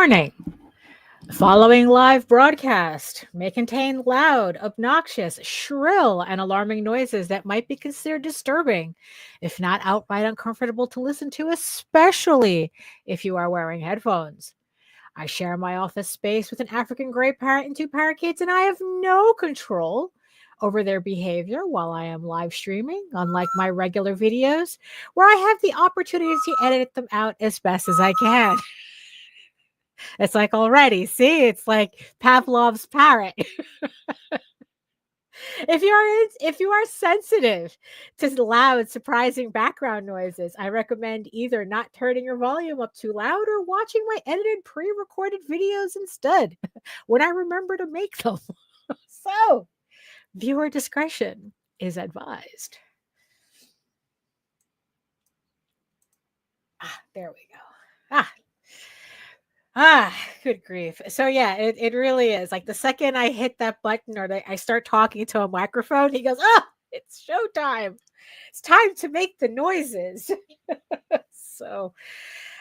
Warning. The following live broadcast may contain loud, obnoxious, shrill, and alarming noises that might be considered disturbing, if not outright uncomfortable to listen to, especially if you are wearing headphones. I share my office space with an African gray parrot and two parakeets, and I have no control over their behavior while I am live streaming, unlike my regular videos, where I have the opportunity to edit them out as best as I can. It's like already, see, it's like Pavlov's parrot. If you are sensitive to loud, surprising background noises, I recommend either not turning your volume up too loud or watching my edited pre-recorded videos instead when I remember to make them. So, viewer discretion is advised. There we go. Good grief. So yeah, it really is. Like the second I hit that button or I start talking to a microphone, he goes, it's showtime. It's time to make the noises. So,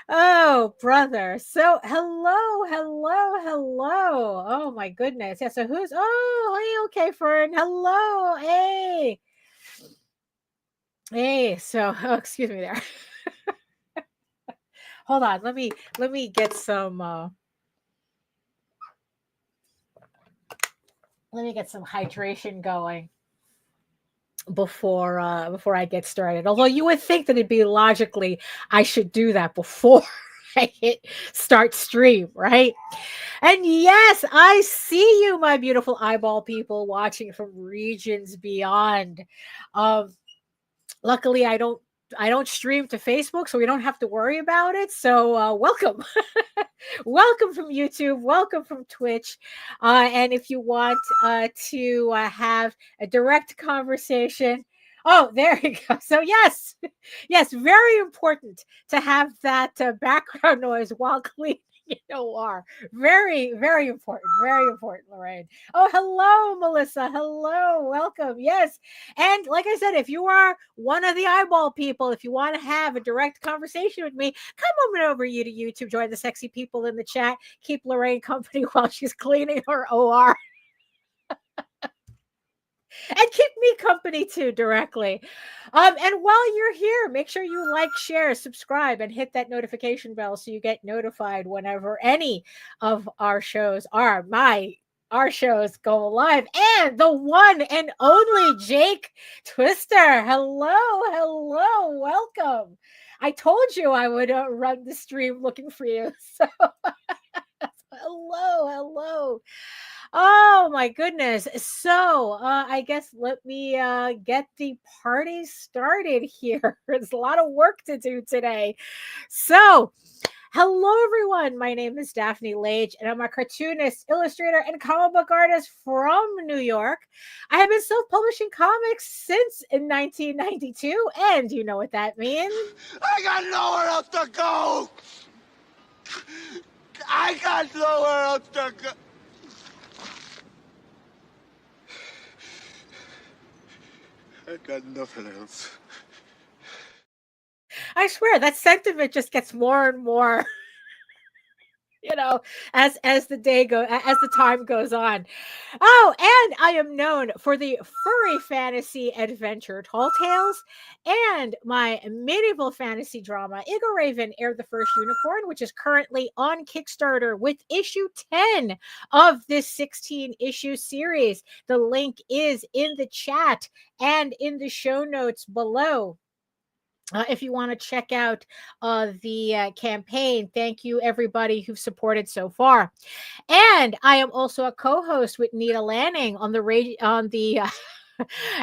oh, brother. So hello. Oh my goodness. Yeah, so hey, okay, Fern. Hello. Hey, so, excuse me there. Hold on, let me get some hydration going before I get started. Although you would think that it'd be logically I should do that before I hit start stream, right? And yes, I see you, my beautiful eyeball people watching from regions beyond. Luckily I don't stream to Facebook, so we don't have to worry about it. So welcome. Welcome from YouTube. Welcome from Twitch. And if you want to have a direct conversation, there you go. So yes, very important to have that background noise while cleaning OR. Very, very important. Very important, Lorraine. Oh, hello, Melissa. Hello. Welcome. Yes. And like I said, if you are one of the eyeball people, if you want to have a direct conversation with me, come over to YouTube, join the sexy people in the chat, keep Lorraine company while she's cleaning her OR. And keep me company too directly. And while you're here, make sure you like, share, subscribe, and hit that notification bell so you get notified whenever any of our shows go live. And the one and only Jake Twister. Hello, welcome. I told you I would run the stream looking for you. So hello. Oh my goodness. So I guess let me get the party started here. There's a lot of work to do today. So hello everyone. My name is Daphne Lage and I'm a cartoonist, illustrator, and comic book artist from New York. I have been self-publishing comics since 1992, and you know what that means. I got nowhere else to go. I got nowhere else to go. I got nothing else. I swear that sentiment just gets more and more, as the time goes on. Oh, and I am known for the furry fantasy adventure Tall Tales and my medieval fantasy drama EGORAVEN, Heir the First Unicorn, which is currently on Kickstarter with issue 10 of this 16-issue series. The link is in the chat and in the show notes below. If you want to check out the campaign. Thank you, everybody who've supported so far. And I am also a co-host with Nita Lanning on the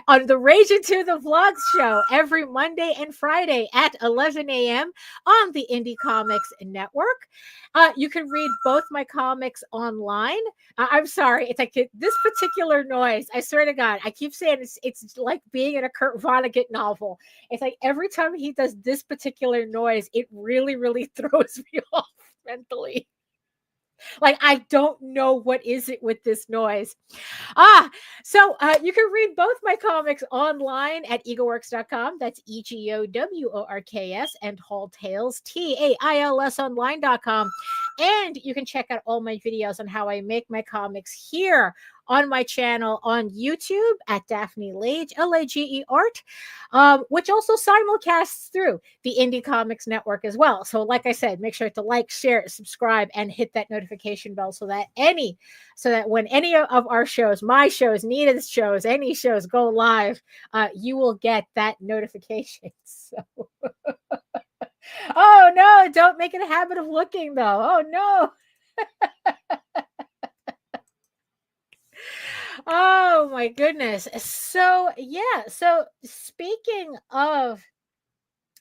on the Rage Into the Vlogs show every Monday and Friday at 11 a.m. on the Indie Comics Network. You can read both my comics online. I'm sorry, it's like this particular noise. I swear to God, I keep saying it's like being in a Kurt Vonnegut novel. It's like every time he does this particular noise, it really, really throws me off mentally. Like, I don't know what is it with this noise. So you can read both my comics online at egoworks.com. That's EGOWORKS, and Tall Tales, TAILS online.com. And you can check out all my videos on how I make my comics here on my channel on YouTube at Daphne Lage, Lage Art, which also simulcasts through the Indie Comics Network as well. So like I said, make sure to like, share, subscribe, and hit that notification bell so that when any of our shows, my shows, Nina's shows, any shows go live, you will get that notification. So oh no, don't make it a habit of looking though. Oh no. Oh my goodness. So yeah, so speaking of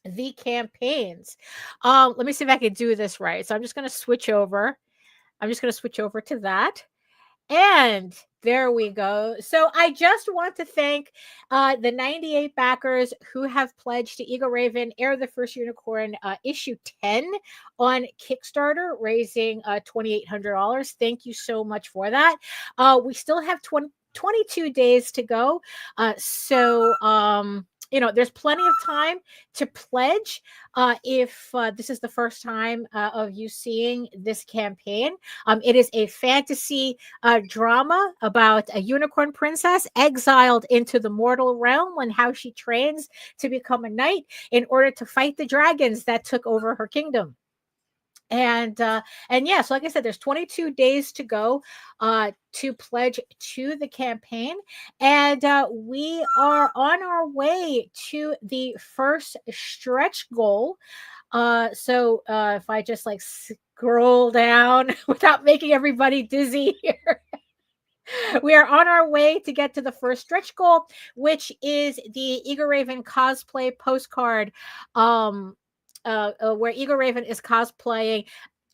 the campaigns, let me see if I can do this right. So I'm just going to switch over. I'm just going to switch over to that. And there we go. So I just want to thank the 98 backers who have pledged to EGORAVEN Heir the First Unicorn issue 10 on Kickstarter, raising $2,800. Thank you so much for that. We still have 22 days to go. There's plenty of time to pledge if this is the first time of you seeing this campaign. It is a fantasy drama about a unicorn princess exiled into the mortal realm and how she trains to become a knight in order to fight the dragons that took over her kingdom. And yeah, so like I said, there's 22 days to go to pledge to the campaign, and we are on our way to the first stretch goal. So if I just like scroll down without making everybody dizzy here. We are on our way to get to the first stretch goal, which is the EGORAVEN cosplay postcard, where EGORAVEN is cosplaying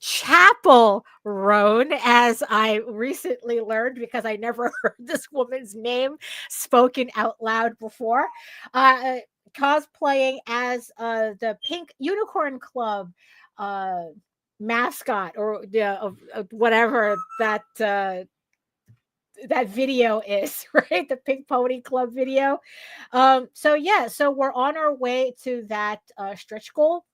Chapel Roan, as I recently learned because I never heard this woman's name spoken out loud before. Cosplaying as the Pink Unicorn Club mascot, or whatever that video is, right? The Pink Pony Club video. So yeah, so we're on our way to that stretch goal.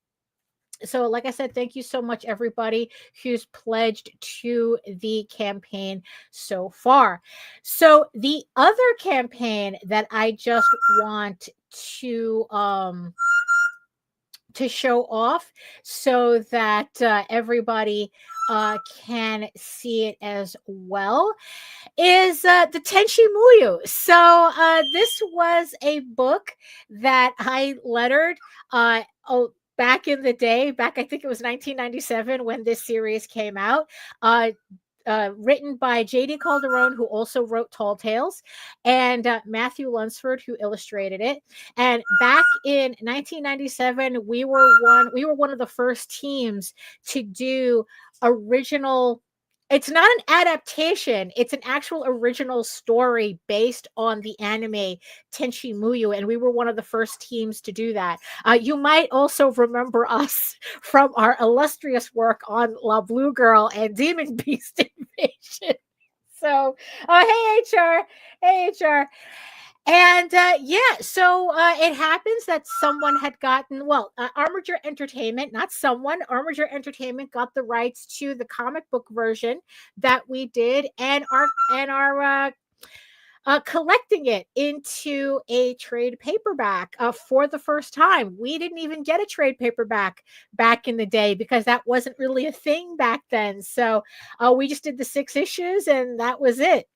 So like I said, thank you so much, everybody who's pledged to the campaign so far. So the other campaign that I just want to show off so that everybody can see it as well is the Tenchi Muyo. So this was a book that I lettered back in the day, I think it was 1997 when this series came out. Written by J.D. Calderon, who also wrote Tall Tales, and Matthew Lunsford, who illustrated it. And back in 1997, we were one of the first teams to do original. It's not an adaptation. It's an actual original story based on the anime Tenchi Muyo, and we were one of the first teams to do that. You might also remember us from our illustrious work on La Blue Girl and Demon Beast Invasion. So, hey HR. And so it happens that someone had gotten, Armature Entertainment, not someone, Armature Entertainment got the rights to the comic book version that we did, and are collecting it into a trade paperback for the first time. We didn't even get a trade paperback back in the day because that wasn't really a thing back then. So we just did the 6 issues and that was it.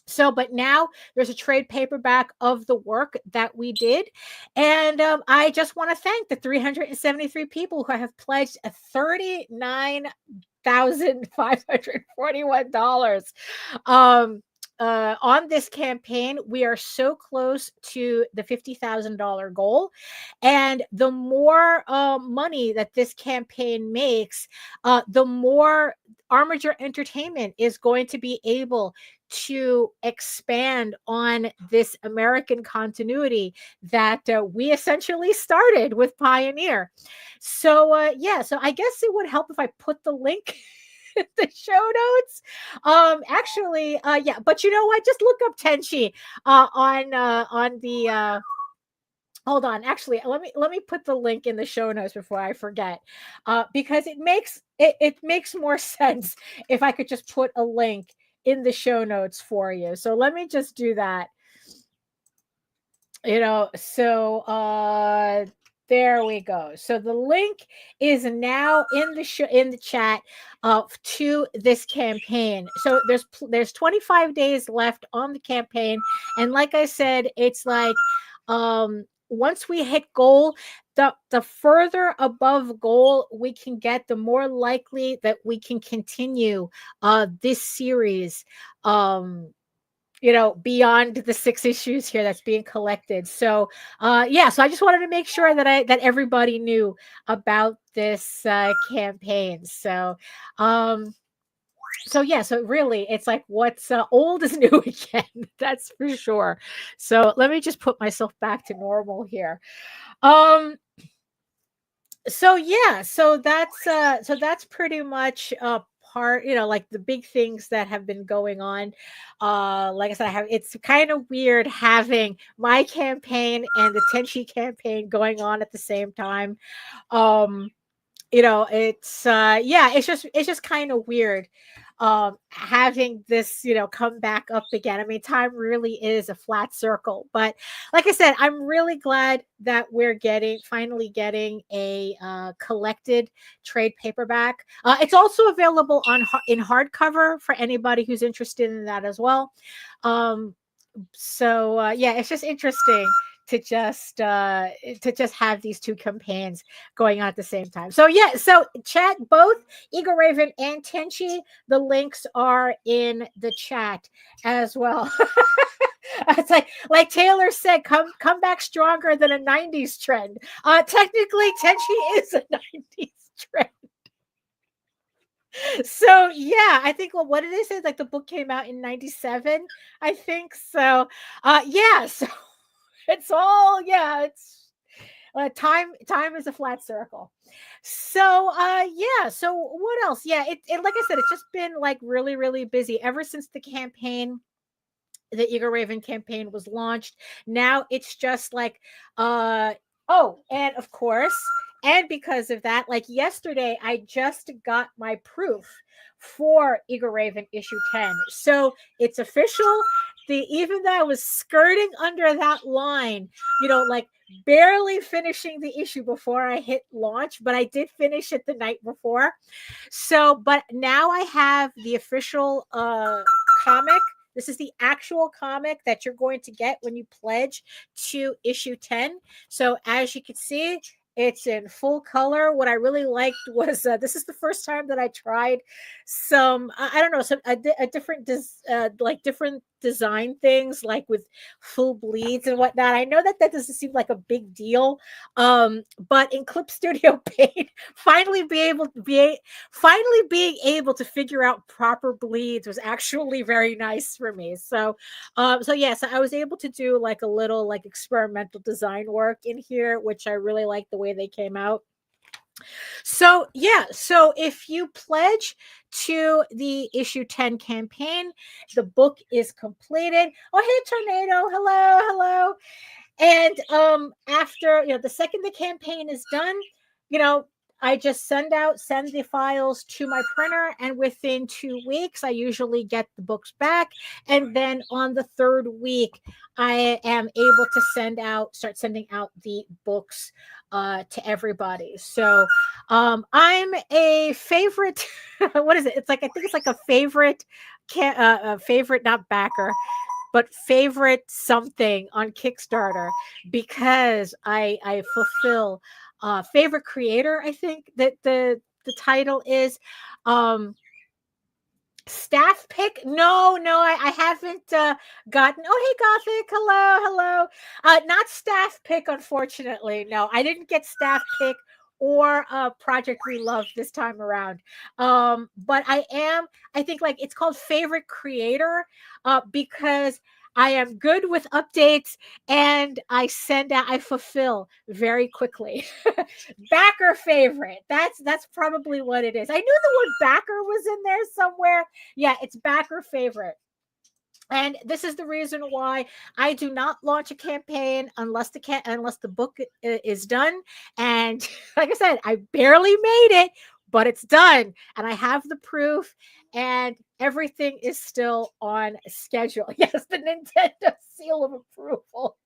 So, but now there's a trade paperback of the work that we did. And I just want to thank the 373 people who have pledged $39,541 on this campaign. We are so close to the $50,000 goal. And the more money that this campaign makes, the more Armature Entertainment is going to be able to expand on this American continuity that we essentially started with Pioneer. So so I guess it would help if I put the link in the show notes. But you know what? Just look up Tenchi on the hold on. Actually, let me put the link in the show notes before I forget, because it makes more sense if I could just put a link in the show notes for you. So let me just do that. So there we go. So the link is now in the chat to this campaign. So there's 25 days left on the campaign, and like I said, it's like once we hit goal, the further above goal we can get, the more likely that we can continue this series beyond the 6 issues here that's being collected. So so I just wanted to make sure that everybody knew about this campaign. So so really it's like what's old is new again. That's for sure. So let me just put myself back to normal here. So that's pretty much part, like the big things that have been going on. Like I said, it's kind of weird having my campaign and the Tenchi campaign going on at the same time. It's just kind of weird having this come back up again. I mean, time really is a flat circle, but like I said, I'm really glad that we're finally getting a collected trade paperback. It's also available in hardcover for anybody who's interested in that as well. It's just interesting to just have these two campaigns going on at the same time. So chat, both EGORAVEN and Tenchi, the links are in the chat as well. It's like Taylor said, come back stronger than a 90s trend. Technically Tenchi is a 90s trend. So I think what did they say? Like the book came out in 97, I think. So so it's all it's time is a flat circle. So so what else? It like I said, it's just been like really, really busy ever since the EGORAVEN campaign was launched. Now it's just like and of course, and because of that, like yesterday I just got my proof for EGORAVEN issue 10. So it's official. Even though I was skirting under that line, like barely finishing the issue before I hit launch, but I did finish it the night before. So, but now I have the official comic. This is the actual comic that you're going to get when you pledge to issue 10. So as you can see, it's in full color. What I really liked was this is the first time that I tried some I don't know, some a different different design things, like with full bleeds and whatnot. I know that doesn't seem like a big deal, but in Clip Studio Paint, finally being able to figure out proper bleeds was actually very nice for me. So so I was able to do like a little like experimental design work in here, which I really like the way they came out. So so if you pledge to the issue 10 campaign, the book is completed. Oh, hey Tornado, hello. And after the second the campaign is done, I just send the files to my printer, and within 2 weeks I usually get the books back. And then on the third week I am able to start sending out the books to everybody. So I'm a favorite what is it? It's like, I think it's like a favorite favorite, not backer, but favorite something on Kickstarter, because I fulfill favorite creator. I think that the title is staff pick. No, I haven't gotten. Oh, hey Gothic, hello. Not staff pick, unfortunately. No, I didn't get staff pick or Project Relove this time around. But I think like it's called favorite creator because I am good with updates, and I fulfill very quickly. Backer favorite. That's probably what it is. I knew the word backer was in there somewhere. Yeah, it's backer favorite. And this is the reason why I do not launch a campaign unless the book is done. And like I said, I barely made it, but it's done, and I have the proof, and everything is still on schedule. Yes, the Nintendo seal of approval.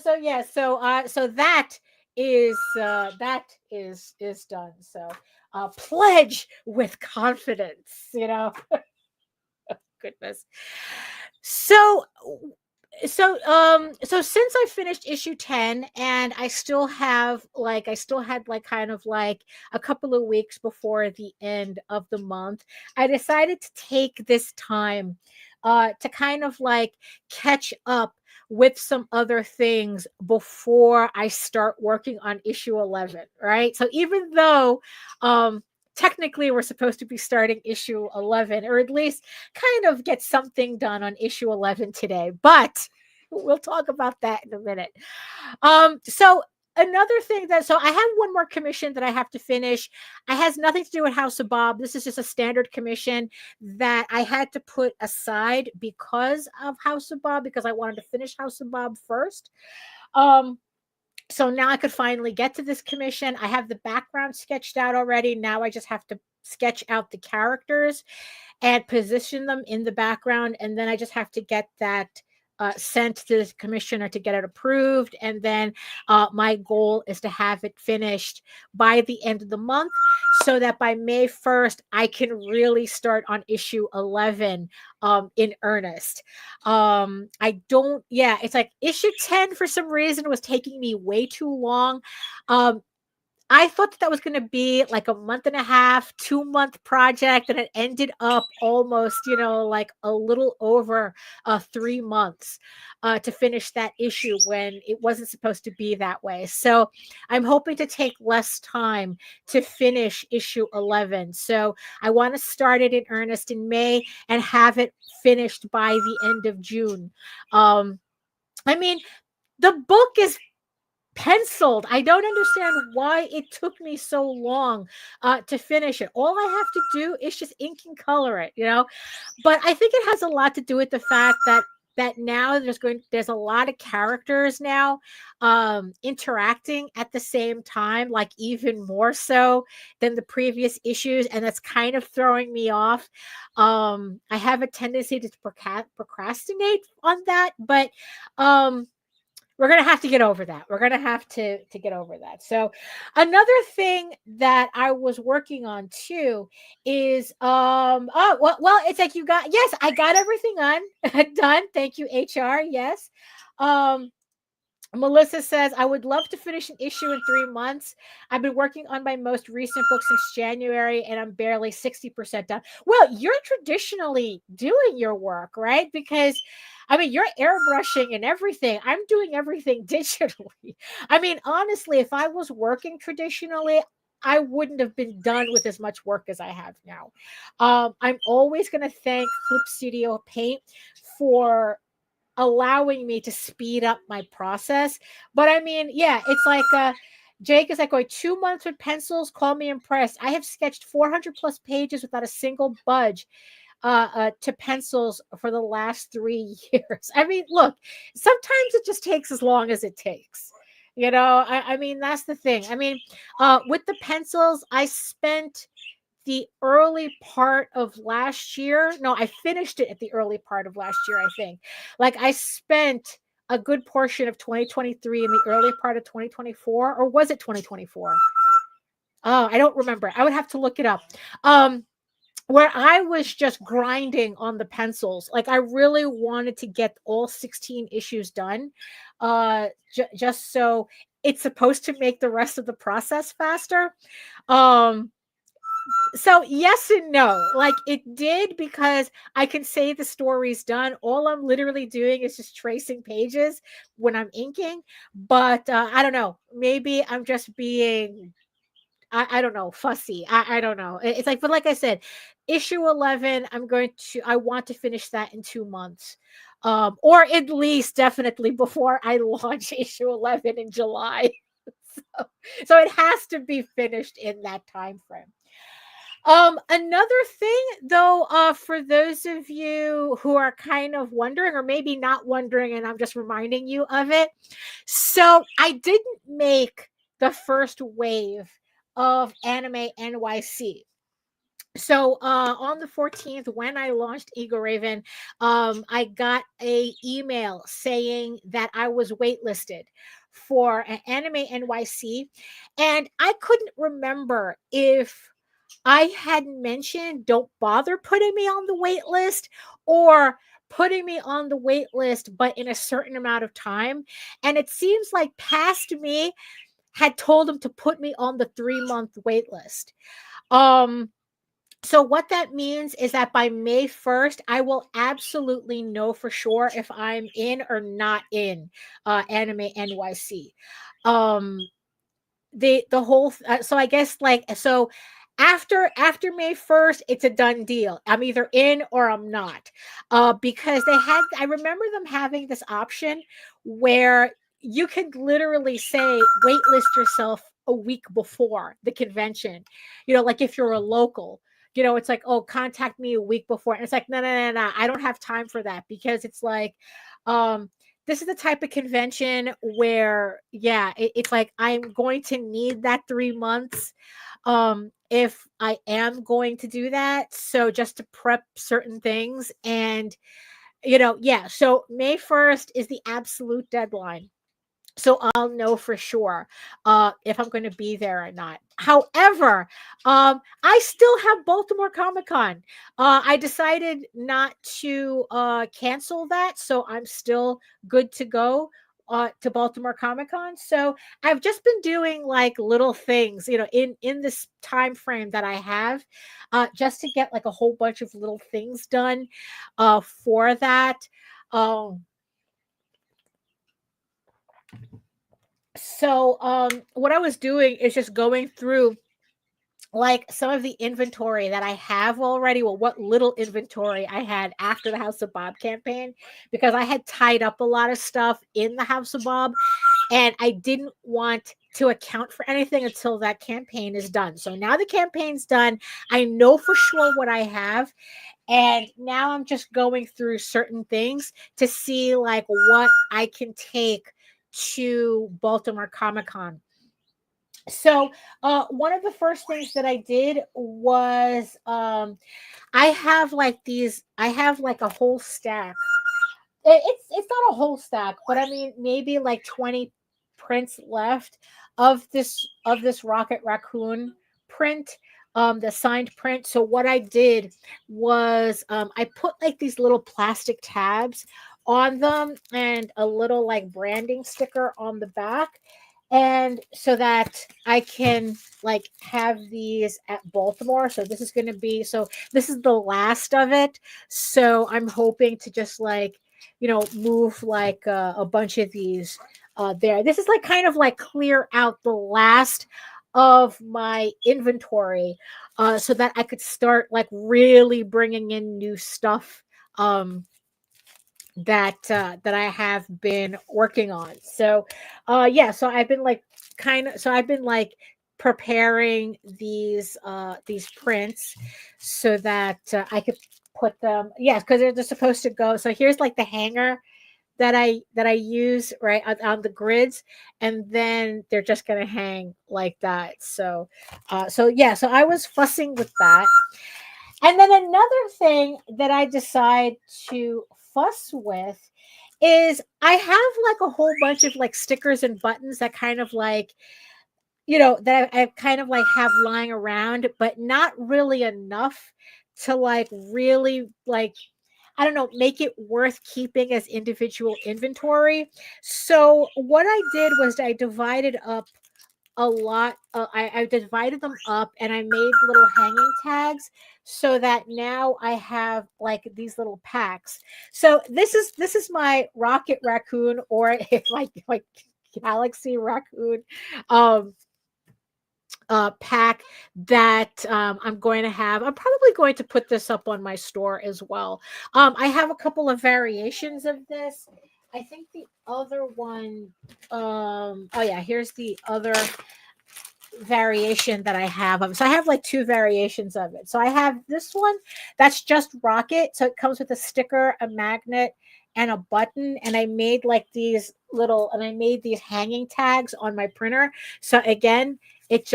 So yeah, so that is done. So pledge with confidence, goodness. So so since I finished issue 10, and I still had like kind of like a couple of weeks before the end of the month, I decided to take this time to kind of like catch up with some other things before I start working on issue 11, right? So even though technically we're supposed to be starting issue 11, or at least kind of get something done on issue 11 today, but we'll talk about that in a minute. So another thing so I have one more commission that I have to finish. It has nothing to do with House of Bob. This is just a standard commission that I had to put aside because of House of Bob, because I wanted to finish House of Bob first. So now I could finally get to this commission. I have the background sketched out already. Now I just have to sketch out the characters and position them in the background. And then I just have to get that sent to the commissioner to get it approved. And then my goal is to have it finished by the end of the month, so that by May 1st, I can really start on issue 11 in earnest. It's like issue 10 for some reason was taking me way too long. I thought that was going to be like a month and a half, 2-month project, and it ended up almost, like a little over 3 months to finish that issue, when it wasn't supposed to be that way. So I'm hoping to take less time to finish issue 11. So I want to start it in earnest in May and have it finished by the end of June. I mean, the book is penciled. I don't understand why it took me so long to finish it. All I have to do is just ink and color it, But I think it has a lot to do with the fact that now there's a lot of characters now interacting at the same time, like even more so than the previous issues, and that's kind of throwing me off. I have a tendency to procrastinate on that, but we're going to have to get over that. We're going to have to get over that. So another thing that I was working on too is it's like yes, I got everything done. Thank you, HR. Yes. Melissa says, I would love to finish an issue in 3 months. I've been working on my most recent book since January, and I'm barely 60% done. Well, you're traditionally doing your work, right? Because you're airbrushing and everything. I'm doing everything digitally. Honestly, if I was working traditionally, I wouldn't have been done with as much work as I have now. I'm always going to thank Clip Studio Paint for allowing me to speed up my process. But it's like Jake is like going 2 months with pencils. Call me impressed. I have sketched 400 plus pages without a single budge to pencils for the last 3 years. Look, sometimes it just takes as long as it takes. That's the thing. With the pencils, I spent the early part of last year. No, I finished it at the early part of last year, I think. Like I spent a good portion of 2023 in the early part of 2024, or was it 2024? Oh, I don't remember. I would have to look it up. Where I was just grinding on the pencils. Like I really wanted to get all 16 issues done, just so it's supposed to make the rest of the process faster. So yes and no. Like it did, because I can say the story's done. All I'm literally doing is just tracing pages when I'm inking. But I don't know. Maybe I'm just being, I don't know, fussy. I don't know. It's like, but like I said, issue 11, I want to finish that in 2 months. Or at least definitely before I launch issue 11 in July. So it has to be finished in that time frame. Another thing though, for those of you who are kind of wondering, or maybe not wondering, and I'm just reminding you of it. So I didn't make the first wave of Anime NYC. So on the 14th, when I launched EGORAVEN, I got a email saying that I was waitlisted for an Anime NYC, and I couldn't remember if I had mentioned don't bother putting me on the wait list or putting me on the wait list, but in a certain amount of time. And it seems like past me had told them to put me on the 3-month wait list. So what that means is that by May 1st, I will absolutely know for sure if I'm in or not in Anime NYC. Um, the whole so I guess like so after May 1st, it's a done deal. I'm either in or I'm not. Because I remember them having this option where you could literally say waitlist yourself a week before the convention. Like if you're a local, it's like, oh, contact me a week before. And it's like, no, no, no, no. I don't have time for that because it's like, this is the type of convention where, yeah, it's like I'm going to need that 3 months if I am going to do that. So just to prep certain things. And, yeah, so May 1st is the absolute deadline. So I'll know for sure if I'm going to be there or not. However, I still have Baltimore Comic Con. I decided not to cancel that, so I'm still good to go to Baltimore Comic Con. So I've just been doing like little things, in this time frame that I have, just to get like a whole bunch of little things done for that. Um, So what I was doing is just going through like some of the inventory that I have already. Well, what little inventory I had after the House of Bob campaign, because I had tied up a lot of stuff in the House of Bob and I didn't want to account for anything until that campaign is done. So now the campaign's done. I know for sure what I have. And now I'm just going through certain things to see like what I can take to Baltimore Comic Con. So one of the first things that I did was I have like a whole stack. It's not a whole stack, but I mean maybe like 20 prints left of this Rocket Raccoon print, the signed print. So what I did was I put like these little plastic tabs on them and a little like branding sticker on the back, and so that I can like have these at Baltimore. So this is going to be, so this is the last of it. So I'm hoping to just like, move like a bunch of these there. This is like kind of like clear out the last of my inventory, so that I could start like really bringing in new stuff that I have been working on. So yeah, so I've been like preparing these prints so that I could put them, yes, because they're supposed to go. So here's like the hanger that I use right on the grids, and then they're just gonna hang like that. So yeah, so I was fussing with that. And then another thing that I decide to fuss with is I have like a whole bunch of like stickers and buttons that kind of like, that I kind of like have lying around, but not really enough to like really like, I don't know, make it worth keeping as individual inventory. So what I did was I divided up a lot. I divided them up and I made little hanging tags so that now I have like these little packs. So this is my Rocket Raccoon, or if like Galaxy Raccoon um pack that I'm going to have. I'm probably going to put this up on my store as well. I have a couple of variations of this. I think the other one, oh yeah, here's the other. variation that I have of. So I have like 2 variations of it. So I have this one that's just rocket. So it comes with a sticker, a magnet, and a button. And I made like these hanging tags on my printer. So again, it's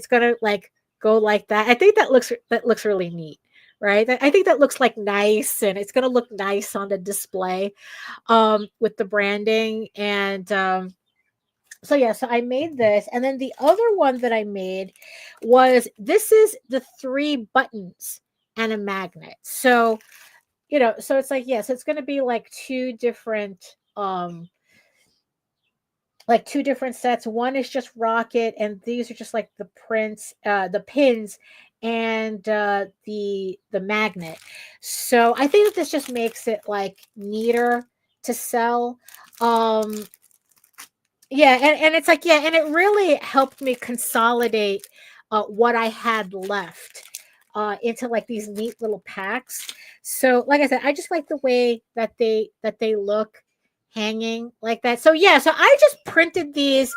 gonna like go like that. I think that looks really neat, right? I think that looks like nice, and it's gonna look nice on the display with the branding. And so yeah, so I made this, and then the other one that I made was, this is the 3 buttons and a magnet. So, so it's like, yes, it's going to be like 2 different sets. One is just rocket, and these are just like the pins, and the magnet. So I think that this just makes it like neater to sell. Yeah, and it's like, yeah, and it really helped me consolidate what I had left into like these neat little packs. So, like I said, I just like the way that they look hanging like that. So yeah, so I just printed these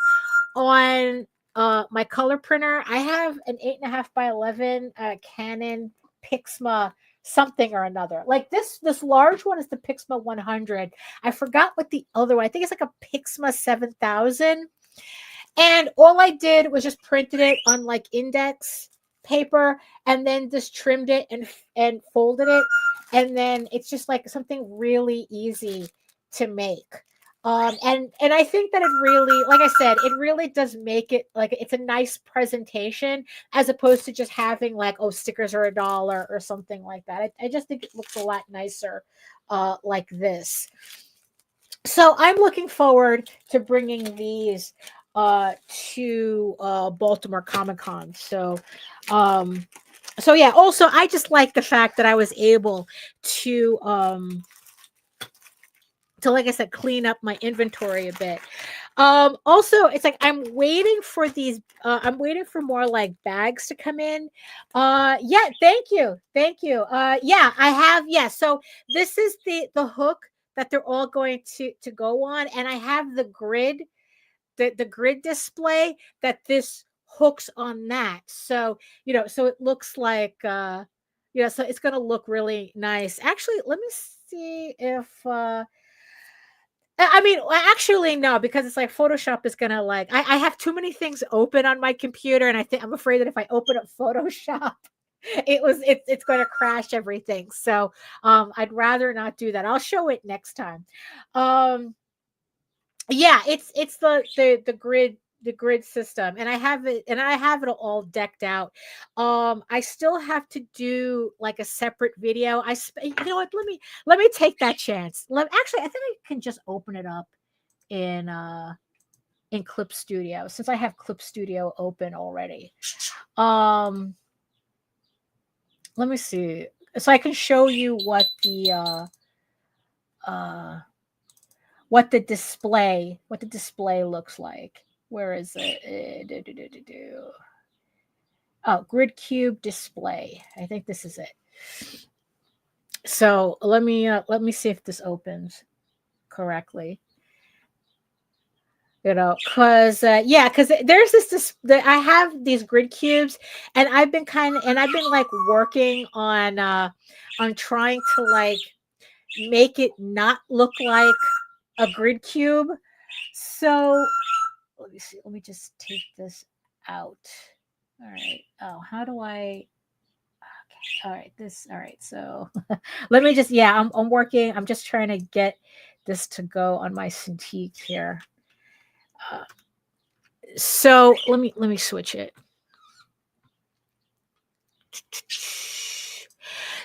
on my color printer. I have an 8.5 by 11 Canon Pixma something or another. Like this large one is the Pixma 100. I forgot what the other one. I think it's like a Pixma 7000. And all I did was just printed it on like index paper, and then just trimmed it and folded it, and then it's just like something really easy to make. And I think that it really, like I said, it really does make it like it's a nice presentation, as opposed to just having like, oh, stickers are $1 or something like that. I just think it looks a lot nicer like this. So I'm looking forward to bringing these to Baltimore Comic Con. So yeah, also I just like the fact that I was able to like I said, clean up my inventory a bit. Also, it's like I'm waiting for more like bags to come in. Yeah, thank you. Yeah, I have, yeah. So this is the hook that they're all going to go on, and I have the grid, the grid display that this hooks on that. So, so it looks like so it's going to look really nice. Actually, let me see if I mean, well, actually, no, because it's like Photoshop is gonna like I have too many things open on my computer, and I'm afraid that if I open up Photoshop, it's going to crash everything. So I'd rather not do that. I'll show it next time. Yeah, it's the grid system, and I have it all decked out. I still have to do like a separate video. You know what, let me take that chance. Actually, I think I can just open it up in Clip Studio, since I have Clip Studio open already. Let me see, so I can show you what the display looks like. Where is it? Oh, grid cube display. I think this is it. So let me see if this opens correctly. Because there's I have these grid cubes, and I've been like working on trying to like make it not look like a grid cube. So let me see. Let me just take this out. All right. Oh, how do I? Okay. All right. All right. So let me just. Yeah, I'm working. I'm just trying to get this to go on my Cintiq here. So let me switch it.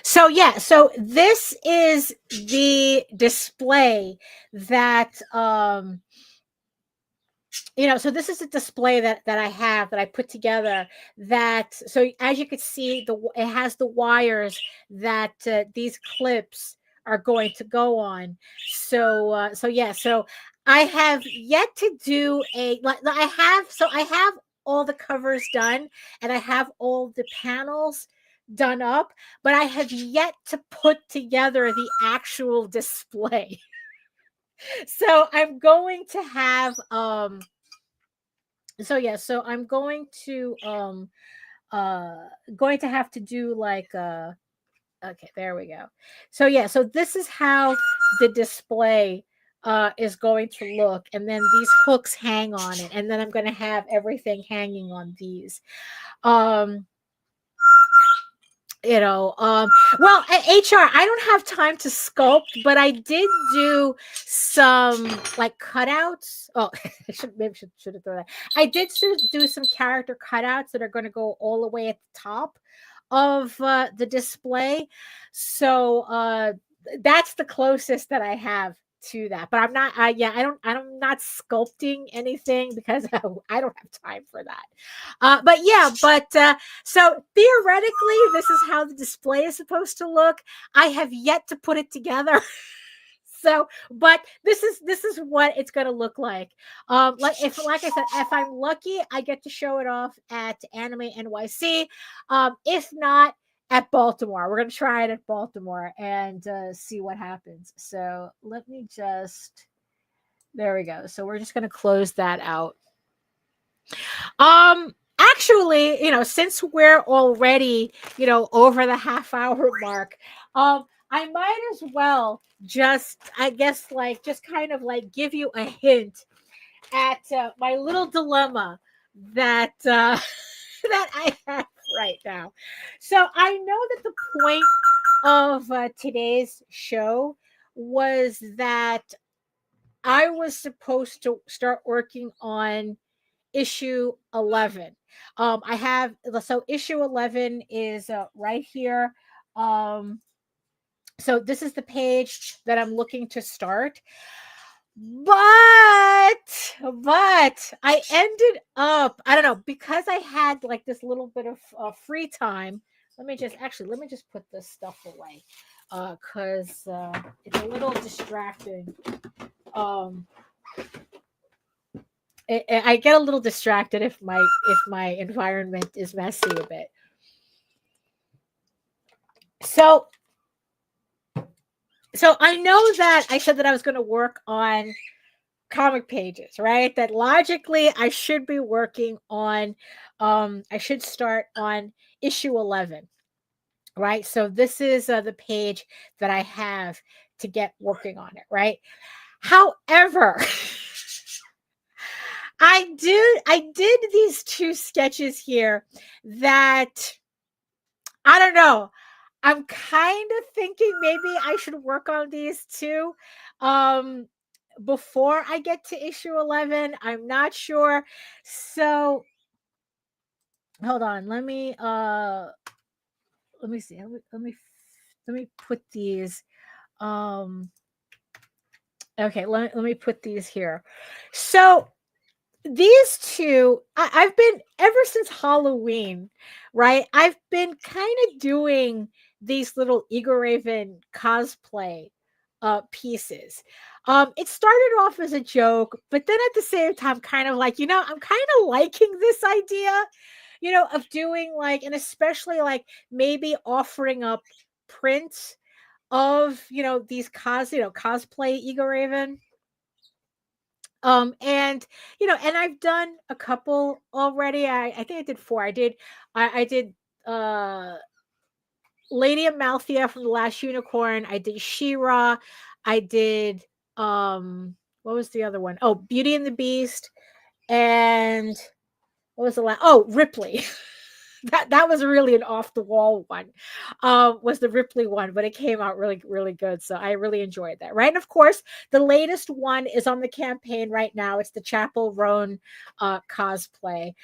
So yeah, so this is the display that so this is a display that I have, that I put together, that, so as you can see, it has the wires that these clips are going to go on. So yeah, so I have yet to do I have all the covers done, and I have all the panels done up, but I have yet to put together the actual display. So I'm going to have So yeah, so I'm going to have to do like okay, there we go. So yeah, so this is how the display is going to look, and then these hooks hang on it, and then I'm going to have everything hanging on these. Um well, at HR, I don't have time to sculpt, but I did do some like cutouts. Oh, should have thrown that. I did do some character cutouts that are going to go all the way at the top of the display. So that's the closest that I have to that. But I'm not. Yeah, I'm not sculpting anything because I don't have time for that. But yeah, but so theoretically, this is how the display is supposed to look. I have yet to put it together. So, but this is what it's going to look like. Like I said, if I'm lucky, I get to show it off at Anime NYC. If not, at Baltimore, we're going to try it at Baltimore and see what happens. So let me just. There we go. So we're just going to close that out. Actually, since we're already, over the half-hour mark, I might as well just, I guess, like, just kind of like give you a hint at my little dilemma that that I have right now. So I know that the point of today's show was that I was supposed to start working on issue 11. I have, so issue 11 is right here. So this is the page that I'm looking to start. But I ended up, I don't know, because I had like this little bit of free time. Let me just put this stuff away because it's a little distracting. I get a little distracted if my environment is messy a bit. So I know that I said that I was going to work on comic pages, right? That logically I should be working on I should start on issue 11, right? So this is the page that I have to get working on it, right? However, I did these two sketches here that I don't know. I'm kind of thinking maybe I should work on these too. Before I get to issue 11. I'm not sure. So hold on. Let me see. Let me put these. Okay, let me put these here. So these two, I've been ever since Halloween, right? I've been kind of doing these little EGORAVEN cosplay pieces. It started off as a joke, but then at the same time, kind of like, I'm kind of liking this idea, of doing like, and especially like maybe offering up prints of, these cosplay EGORAVEN. And and I've done a couple already. I think I did 4. I did Lady Amalthea from The Last Unicorn. I did She-Ra. I did what was the other one? Oh, Beauty and the Beast. And what was the last? Oh, Ripley. that was really an off the wall one. Was the Ripley one, but it came out really, really good. So I really enjoyed that. Right. And of course, the latest one is on the campaign right now. It's the Chapel Roan cosplay.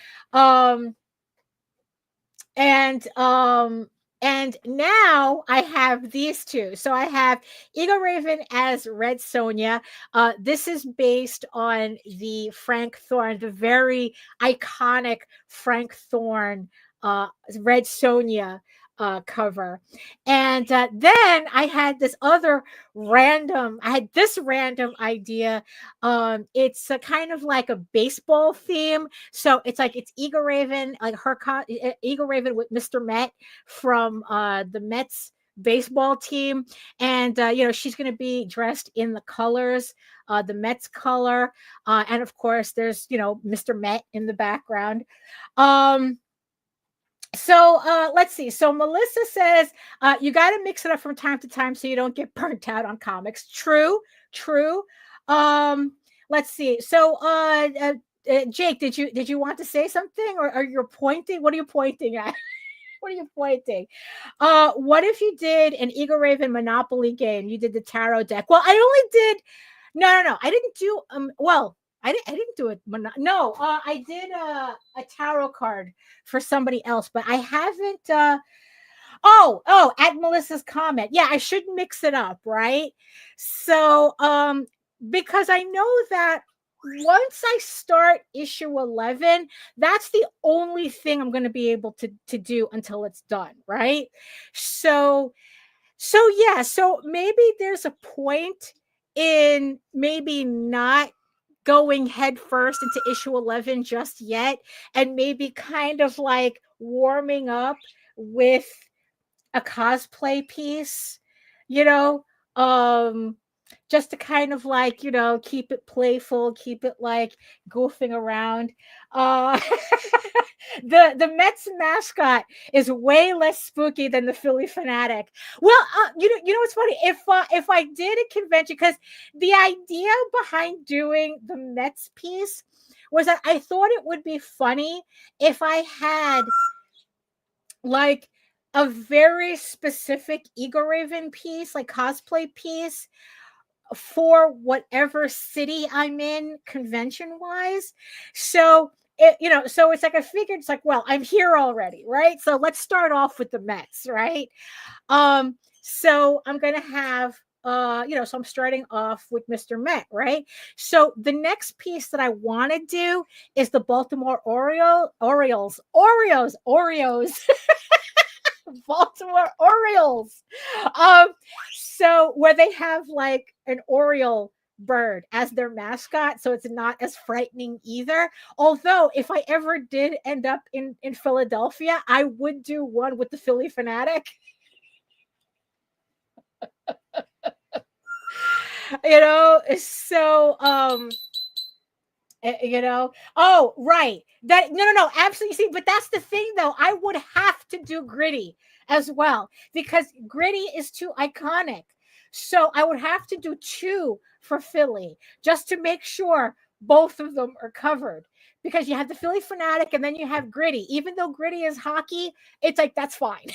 And now I have these two. So I have EGORAVEN as Red Sonja. This is based on the Frank Thorne, the very iconic Frank Thorne Red Sonja cover. And then I had this random idea. It's a kind of like a baseball theme. So it's like it's EGORAVEN, like EGORAVEN with Mr. Met from the Mets baseball team, and she's going to be dressed in the colors, the Mets color, and of course there's Mr. Met in the background. So let's see. So Melissa says you got to mix it up from time to time so you don't get burnt out on comics. True. Let's see. So Jake, did you want to say something, or you're pointing? What are you pointing at? What are you pointing? What if you did an EGORAVEN Monopoly game? You did the tarot deck. Well, I only did. No. I didn't do. Well, I didn't do it. No, I did a tarot card for somebody else, but I haven't. At Melissa's comment, yeah, I should mix it up, right? So, because I know that once I start issue 11, that's the only thing I'm going to be able to do until it's done, right? So yeah, so maybe there's a point in maybe not going head first into issue 11 just yet, and maybe kind of like warming up with a cosplay piece, just to kind of like, keep it playful, keep it like goofing around. The Mets mascot is way less spooky than the Philly Fanatic. Well, what's funny? If I did a convention, because the idea behind doing the Mets piece was that I thought it would be funny if I had like a very specific EGORAVEN piece, like cosplay piece, for whatever city I'm in convention wise. So so it's like I figured it's like, well, I'm here already, right? So let's start off with the Mets, right? So I'm gonna have so I'm starting off with Mr. Met, right? So the next piece that I want to do is the Baltimore Orioles. Baltimore Orioles. So where they have like an Oriole bird as their mascot, so it's not as frightening either. Although if I ever did end up in Philadelphia, I would do one with the Philly Fanatic. So oh right, that no absolutely. See, but that's the thing though, I would have to do Gritty as well because Gritty is too iconic, so I would have to do 2 for Philly just to make sure both of them are covered, because you have the Philly Fanatic and then you have Gritty. Even though Gritty is hockey, it's like that's fine.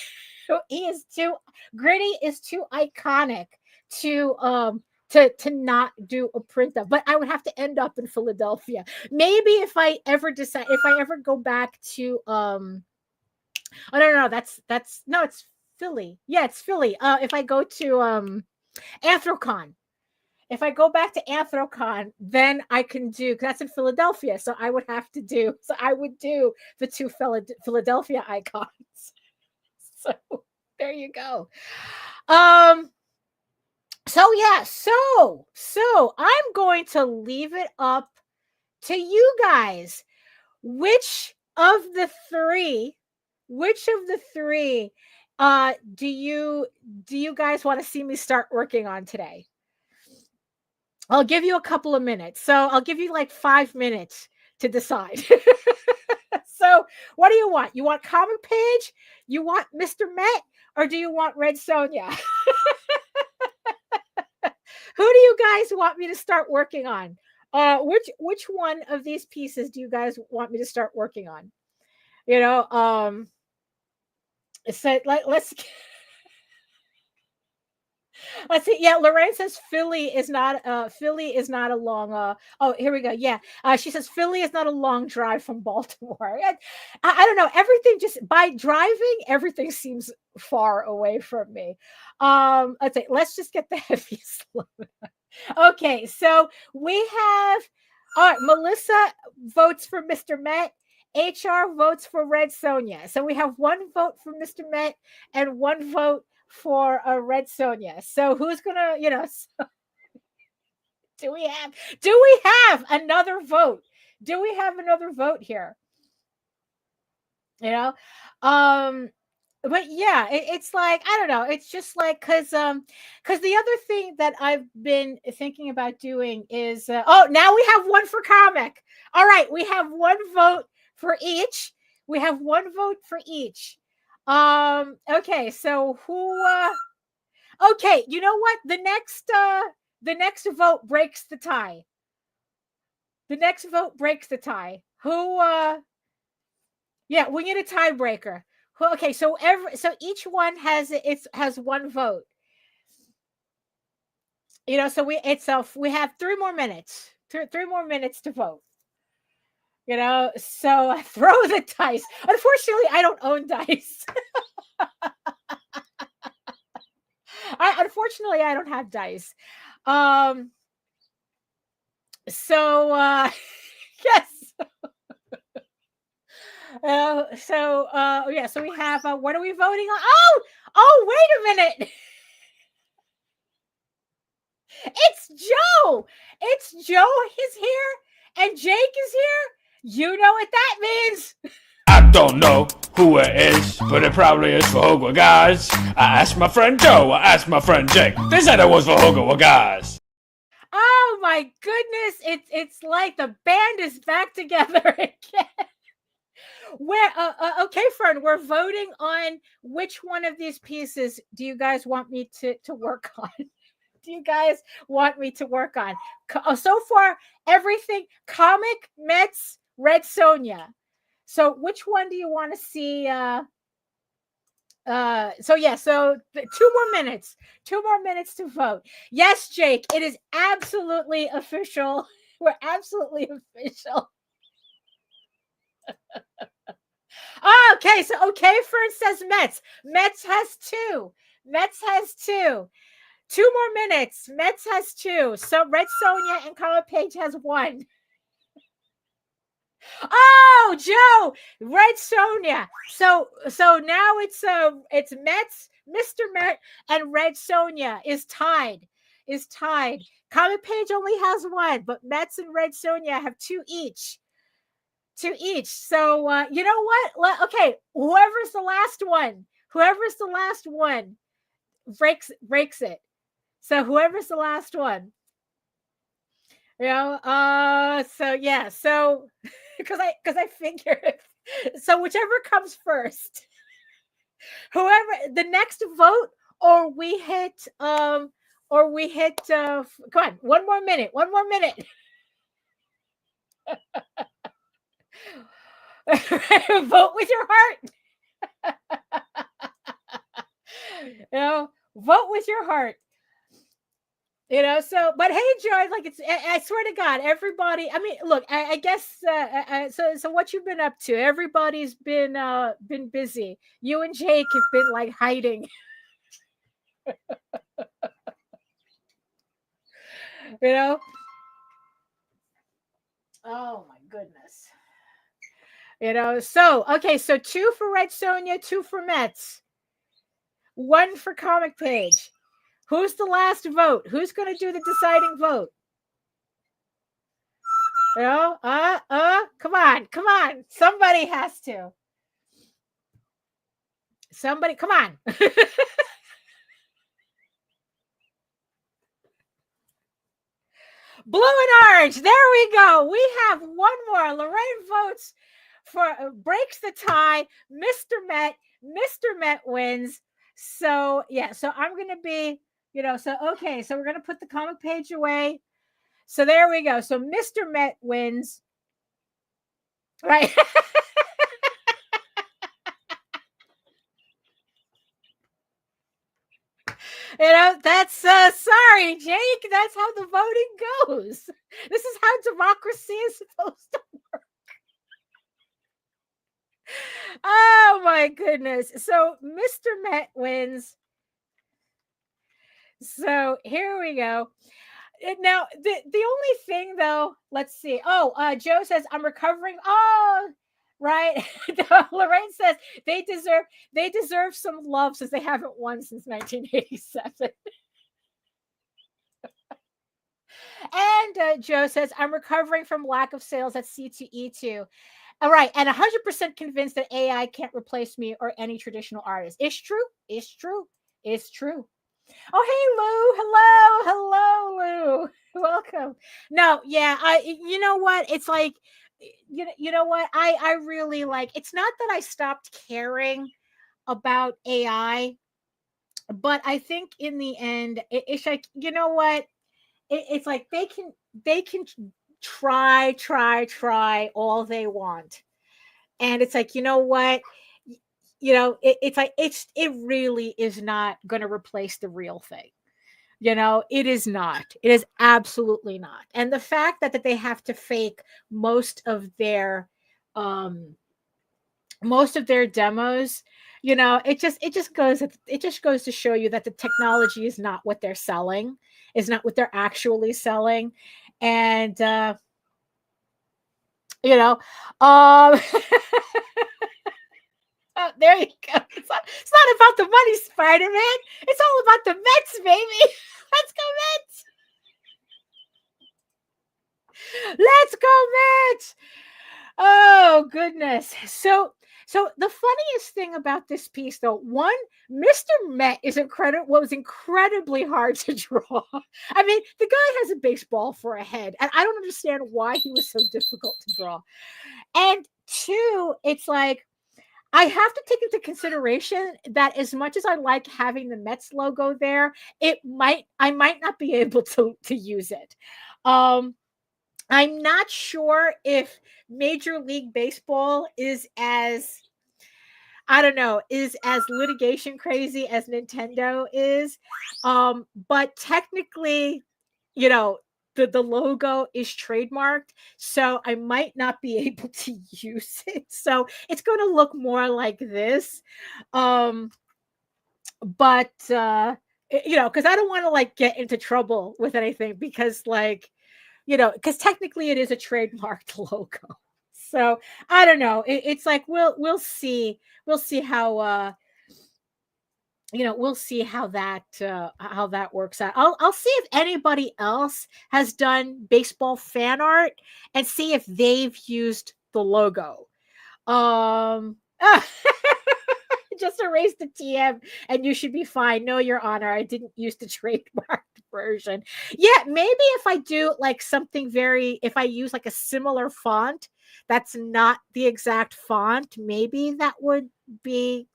Gritty is too iconic to not do a print of, but I would have to end up in Philadelphia. Maybe if I ever go back to that's no, it's Philly. Yeah, it's Philly. If I go to Anthrocon. If I go back to Anthrocon, then I can do, because that's in Philadelphia. So I would do the 2 Philadelphia icons. So there you go. So yeah, so I'm going to leave it up to you guys. Which of the three do you guys want to see me start working on today? I'll give you a couple of minutes. So I'll give you like 5 minutes to decide. So what do you want? You want Comic Page? You want Mr. Met? Or do you want Red Sonja? Who do you guys want me to start working on? Which one of these pieces do you guys want me to start working on? So let's see. Yeah, Lorraine says Philly is not a long oh, here we go. Yeah. She says Philly is not a long drive from Baltimore. I don't know. Everything, just by driving, everything seems far away from me. Let's just get the heaviest load. Okay, so we have all right, Melissa votes for Mr. Met. HR votes for Red Sonja. So we have 1 vote for Mr. Met and 1 vote for a Red Sonja. So who's gonna, do we have another vote? Do we have another vote here? But yeah, it's like I don't know. It's just like because the other thing that I've been thinking about doing is oh, now we have one for comic. All right, we have one vote for each. We have one vote for each. Okay, so who okay, you know what? The next vote breaks the tie. The next vote breaks the tie. Who yeah, we need a tiebreaker. Okay, so each one has one vote. So we have 3 more minutes. Three more minutes to vote. So throw the dice. Unfortunately, I don't own dice. Unfortunately, I don't have dice. So yes. Yeah, so we have what are we voting on? Oh, wait a minute. It's Joe. It's Joe is here and Jake is here. You know what that means. I don't know who it is, but it probably is for Hogwarts guys. I asked my friend Joe, I asked my friend Jake. They said it was for Hogwarts guys. Oh my goodness, it's like the band is back together again. Okay, friend, we're voting on which one of these pieces do you guys want me to work on? Do you guys want me to work on? So far, everything comic, Mets, Red Sonja. So which one do you want to see? So 2 more minutes to vote. Yes, Jake, it is absolutely official. We're absolutely official. Okay, so Fern says Mets. Mets has 2. Mets has 2. 2 more minutes. Mets has 2. So Red Sonja and Comic Page has 1. Oh, Joe, Red Sonja. So now it's Mets, Mr. Met, and Red Sonja is tied. Comic Page only has 1, but Mets and Red Sonja have 2 each. 2 each. So you know what? Okay, whoever's the last one breaks it. So whoever's the last one. So yeah, so because I figured so whichever comes first, whoever the next vote, or we hit come on, 1 more minute. Vote with your heart. Vote with your heart. So, but hey, Joy, like I swear to God, everybody, I mean, look, I guess, so what you've been up to, everybody's been busy. You and Jake have been like hiding, you know? Oh my goodness. So, okay, so 2 for Red Sonja, 2 for Mets, 1 for Comic Page. Who's the last vote? Who's going to do the deciding vote? Come on. Somebody has to. Somebody, come on. Blue and orange. There we go. We have 1 more. Lorraine votes for breaks the tie. Mr. Met wins. So yeah, so I'm going to be, so okay, so we're going to put the Comic Page away. So there we go. So Mr. Met wins. Right. That's sorry, Jake. That's how the voting goes. This is how democracy is supposed to work. Oh my goodness. So Mr. Met wins. So here we go. Now the only thing though, let's see. Oh, Joe says I'm recovering. Oh, right. Lorraine says they deserve some love since they haven't won since 1987. And Joe says I'm recovering from lack of sales at C2E2. All right, and 100% convinced that AI can't replace me or any traditional artist. It's true. It's true. It's true. Oh, hey, Lou. Hello. Hello, Lou. Welcome. No, yeah, you know what? It's like, you know what? I really like, it's not that I stopped caring about AI, but I think in the end, it's like, you know what? It's like they can try all they want. And it's like, you know what? It's like it really is not going to replace the real thing. It is not. It is absolutely not. And the fact that they have to fake most of their um demos, it just goes to show you that the technology is not what they're selling, is not what they're actually selling. And you know um oh, there you go. It's not about the money, Spider-Man. It's all about the Mets, baby. Let's go Mets. Let's go Mets. Oh goodness. So the funniest thing about this piece, though, one, Mr. Met was incredibly hard to draw. I mean, the guy has a baseball for a head, and I don't understand why he was so difficult to draw. And two, it's like, I have to take into consideration that as much as I like having the Mets logo there, I might not be able to use it. I'm not sure if Major League Baseball is as, I don't know, is as litigation crazy as Nintendo is. But technically, you know, the logo is trademarked, so I might not be able to use it. So it's going to look more like this. But because I don't want to like get into trouble with anything, because like, because technically it is a trademarked logo. So I don't know. It's like we'll see. We'll see how we'll see how that works out. I'll see if anybody else has done baseball fan art and see if they've used the logo. Just erase the TM and you should be fine. No, Your Honor, I didn't use the trademark version. Yeah, maybe if I do like something if I use like a similar font that's not the exact font, maybe that would be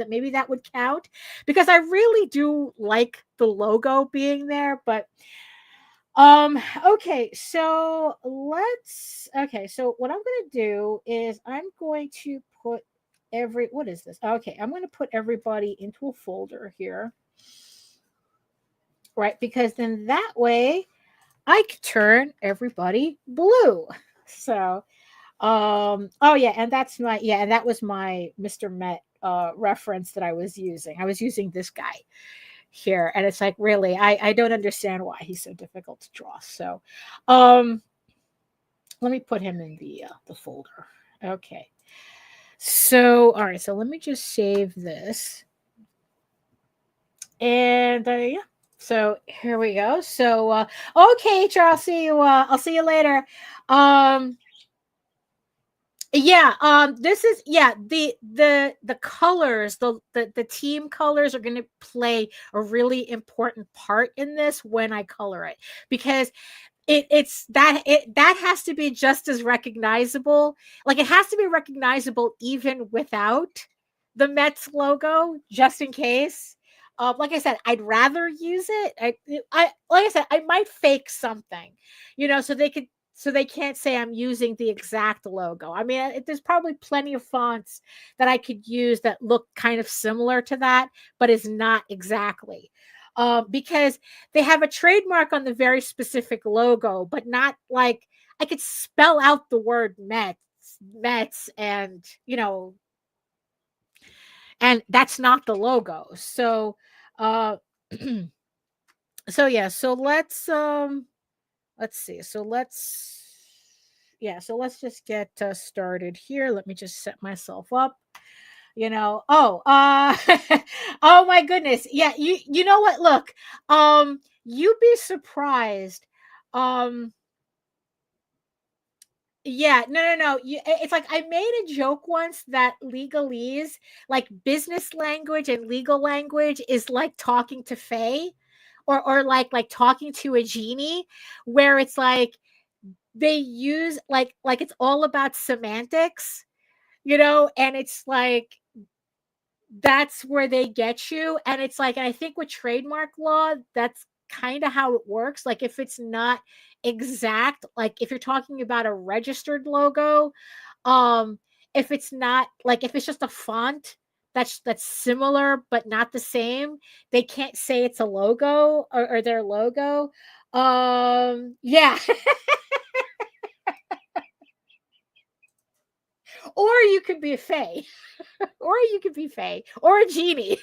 maybe that would count, because I really do like the logo being there. But okay, so so what I'm going to do is I'm going to put what is this? Okay, I'm going to put everybody into a folder here. Right, because then that way I can turn everybody blue. So oh yeah, and that was my Mr. Met reference that I was using. I was using this guy here, and it's like, really, I don't understand why he's so difficult to draw. So let me put him in the folder. Okay. So all right, so let me just save this. And yeah. So here we go. So okay, Charles, I'll see you later. Yeah, this is the colors, the team colors are going to play a really important part in this when I color it, because that has to be just as recognizable. Like, it has to be recognizable even without the Mets logo, just in case. Like I said, I'd rather use it. I like I said, I might fake something, so they can't say I'm using the exact logo. I mean, there's probably plenty of fonts that I could use that look kind of similar to that, but is not exactly. Because they have a trademark on the very specific logo, but not like, I could spell out the word Mets, and and that's not the logo. So, so yeah, so let's see. So let's just get started here. Let me just set myself up. Oh, oh my goodness. Yeah, you know what? Look, you'd be surprised. Yeah, no. It's like I made a joke once that legalese, like business language and legal language, is like talking to Faye, or like talking to a genie, where it's like they use like it's all about semantics, and it's like that's where they get you. And it's like, and I think with trademark law, that's kind of how it works. Like if it's not exact, like if you're talking about a registered logo, um, if it's not like if it's just a font that's similar but not the same, they can't say it's a logo or their logo. Yeah. Or you could be a fae, or you could be fae, or a genie.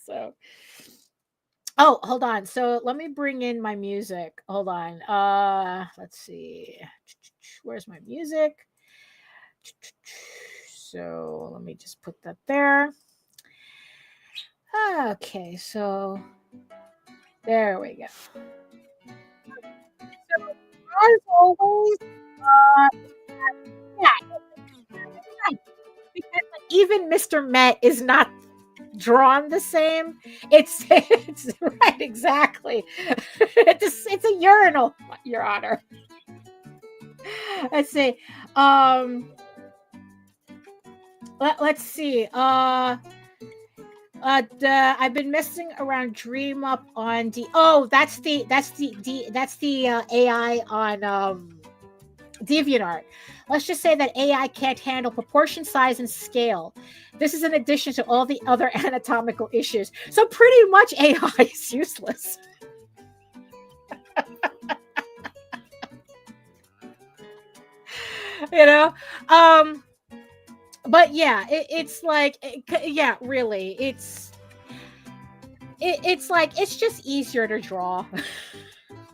So, oh, hold on. So let me bring in my music. Hold on. Let's see. Where's my music? So let me just put that there. Okay, so there we go. So as always, yeah, because even Mr. Met is not drawn the same. It's right, exactly. It's a urinal, Your Honor. Let's see. Let's see. I've been messing around Dream Up on the. Oh, that's the AI on DeviantArt. Let's just say that AI can't handle proportion, size, and scale. This is in addition to all the other anatomical issues. So pretty much AI is useless. you know, but yeah, it's like, yeah, really, it's like it's just easier to draw.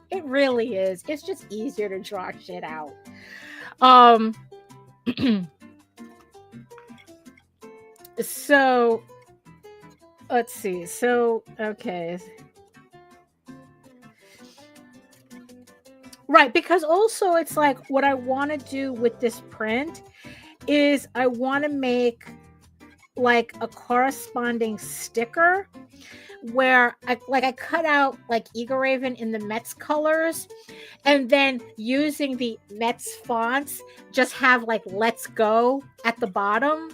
It really is. It's just easier to draw shit out. Um. So let's see. So okay. Right, because also it's like what I want to do with this print is I want to make like a corresponding sticker where I cut out like EGORAVEN in the Mets colors, and then using the Mets fonts just have like "Let's Go" at the bottom.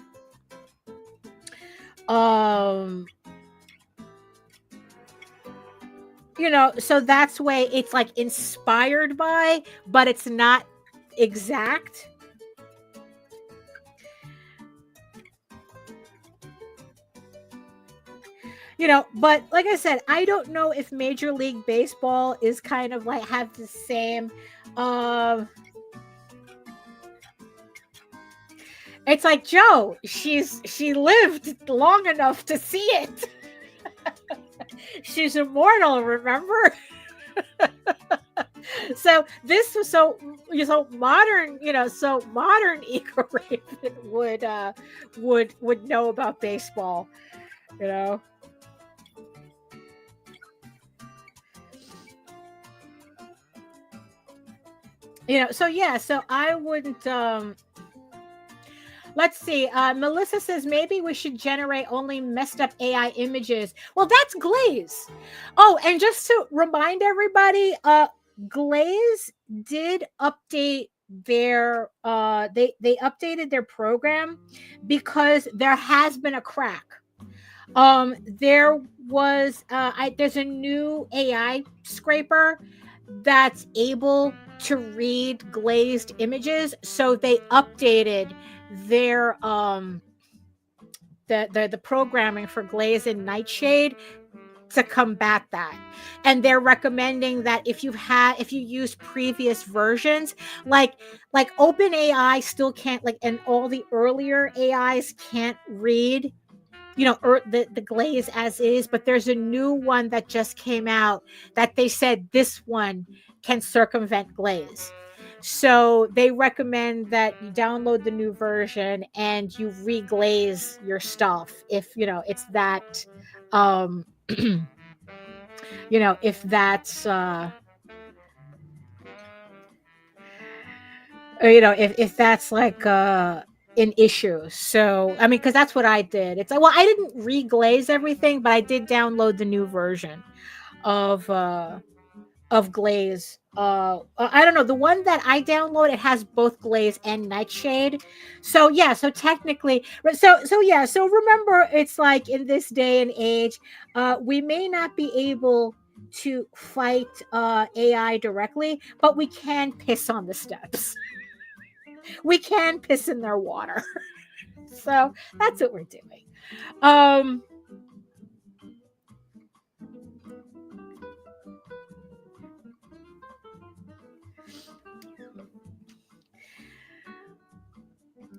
So that's way it's like inspired by, but it's not exact. But like I said, I don't know if Major League Baseball is kind of like have the same it's like, Joe, she lived long enough to see it. She's immortal, remember? So this was so modern, so modern EGORAVEN would know about baseball, you know. So yeah, so I wouldn't let's see. Melissa says maybe we should generate only messed up AI images. Well, that's Glaze. Oh, and just to remind everybody, Glaze did update their they updated their program because there has been a crack. There was there's a new AI scraper that's able to read glazed images, so they updated their the programming for Glaze and Nightshade to combat that. And they're recommending that if you use previous versions, like OpenAI still can't, like, and all the earlier AIs can't read the Glaze as is, but there's a new one that just came out that they said this one can circumvent Glaze. So they recommend that you download the new version and you reglaze your stuff if it's that if that's or, if that's like an issue. So I mean, because that's what I did. It's like, well, I didn't reglaze everything, but I did download the new version of glaze. I don't know, the one that I download, it has both glaze and nightshade. So yeah, so technically, so remember, it's like in this day and age, we may not be able to fight AI directly, but we can piss on the steps. We can piss in their water. So that's what we're doing. Um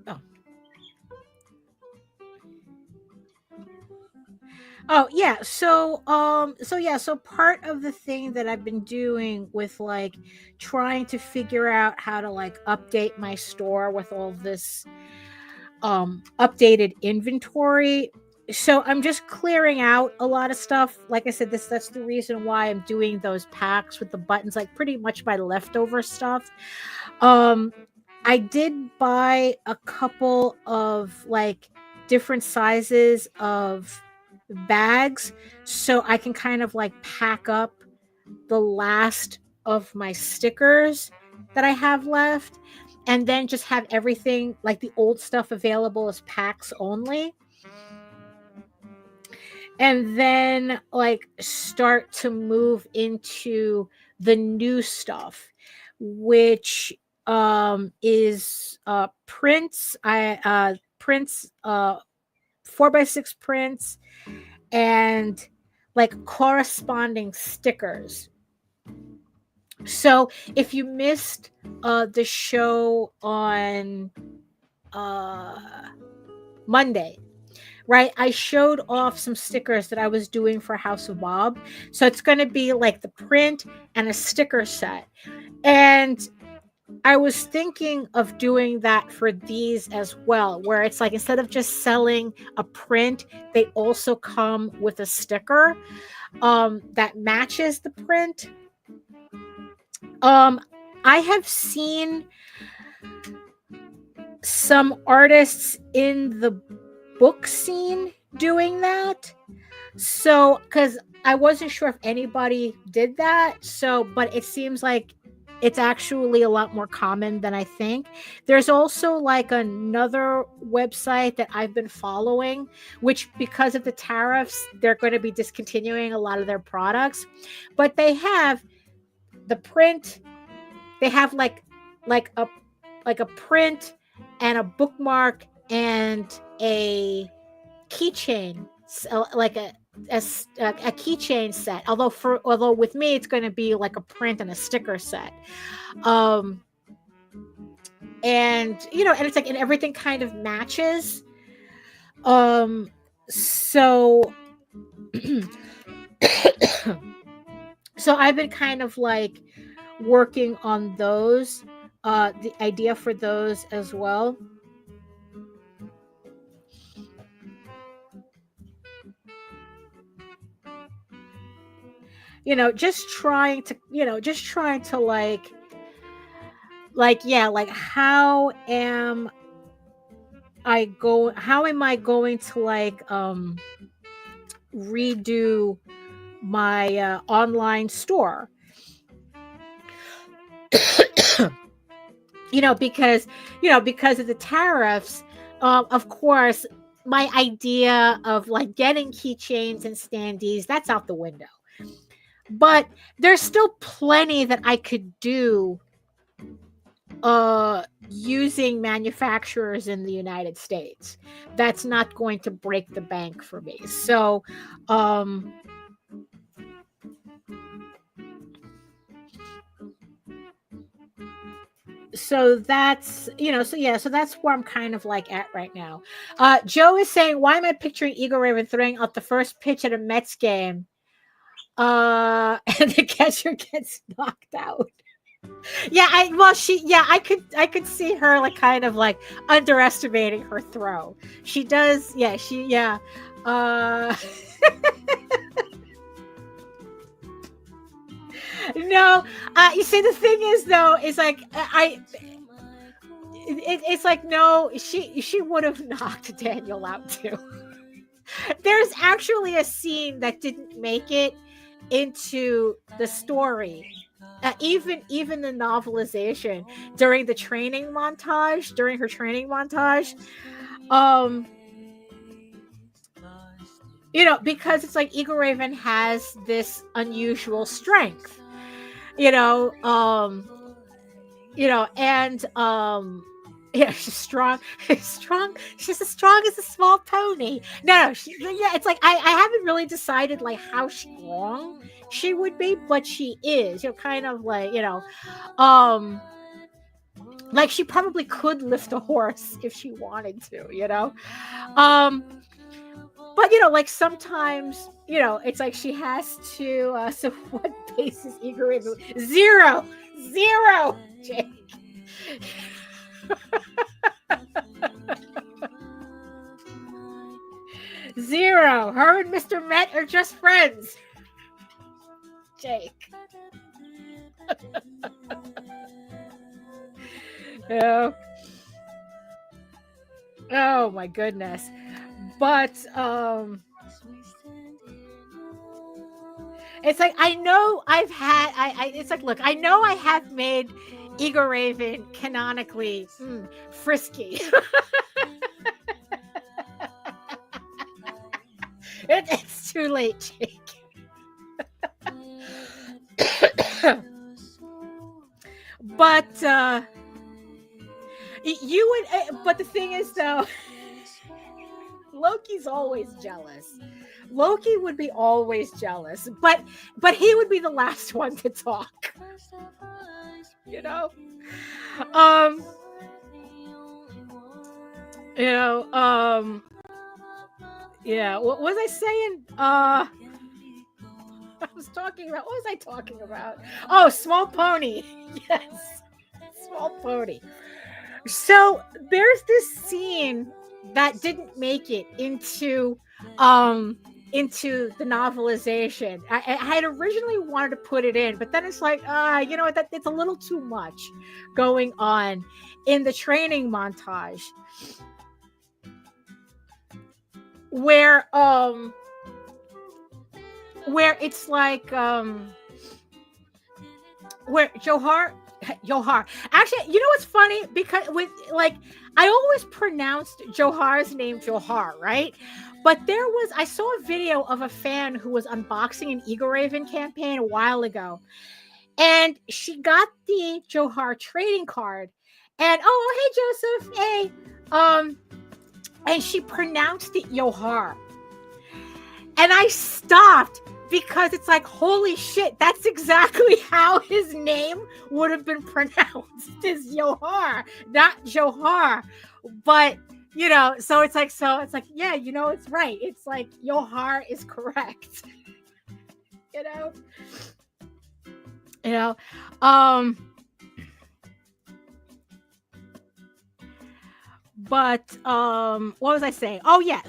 oh. Oh yeah, so part of the thing that I've been doing with like trying to figure out how to like update my store with all this updated inventory. So I'm just clearing out a lot of stuff. Like I said, that's the reason why I'm doing those packs with the buttons, like pretty much my leftover stuff. Um I did buy a couple of like different sizes of bags so I can kind of like pack up the last of my stickers that I have left, and then just have everything like the old stuff available as packs only, and then like start to move into the new stuff, which is prints. I prints, 4x6 prints, and like corresponding stickers. So if you missed the show on Monday, right, I showed off some stickers that I was doing for House of Bob. So it's going to be like the print and a sticker set. And I was thinking of doing that for these as well, where it's like instead of just selling a print, they also come with a sticker that matches the print. I have seen some artists in the book scene doing that. So, because I wasn't sure if anybody did that. So, but it seems like it's actually a lot more common than I think. There's also like another website that I've been following, which because of the tariffs, they're going to be discontinuing a lot of their products. But they have the print, they have like a print and a bookmark and a keychain, like a keychain set. Although with me it's going to be like a print and a sticker set. And and it's like, and everything kind of matches. So so I've been kind of like working on those, the idea for those as well. Just trying to yeah, like how am I going to like redo my online store? Because of the tariffs, of course, my idea of like getting keychains and standees, that's out the window. But there's still plenty that I could do using manufacturers in the United States. That's not going to break the bank for me. So that's so that's where I'm kind of like at right now. Joe is saying, why am I picturing EGORAVEN throwing out the first pitch at a Mets game and the catcher gets knocked out? I could see her like kind of like underestimating her throw. She does. No, you see, the thing is though, is like it's like, no, she would have knocked Daniel out too. There's actually a scene that didn't make it into the story, even the novelization, during her training montage, because it's like EGORAVEN has this unusual strength, and she's strong. She's as strong as a small pony. No, it's like I haven't really decided like how strong she would be, but she is. Kind of like like she probably could lift a horse if she wanted to. But like sometimes it's like she has to. So what base is EGORAVEN? Zero, Jake. Zero. Her and Mr. Met are just friends. Jake. Oh my goodness. But it's like I know I've had it's like, look, I know I have made EGORAVEN canonically frisky. It's too late, Jake. But you would. But the thing is, though, Loki's always jealous. Loki would be always jealous, but he would be the last one to talk. Yeah, what was I saying? I was talking about, what was I talking about? Oh, Small Pony. Yes, Small Pony. So there's this scene that didn't make it into the novelization. I had originally wanted to put it in, but then it's like, that it's a little too much going on in the training montage, where it's like where Johar. Actually, you know what's funny? Because with like, I always pronounced Johar's name Johar, right? But I saw a video of a fan who was unboxing an EGORAVEN campaign a while ago, and she got the Johar trading card, and hey Joseph, hey, and she pronounced it Johar, and I stopped. Because it's like, holy shit, that's exactly how his name would have been pronounced, is Johar, not Johar. But, so it's like, yeah, it's right. It's like, Johar is correct. But, what was I saying? Oh, yeah.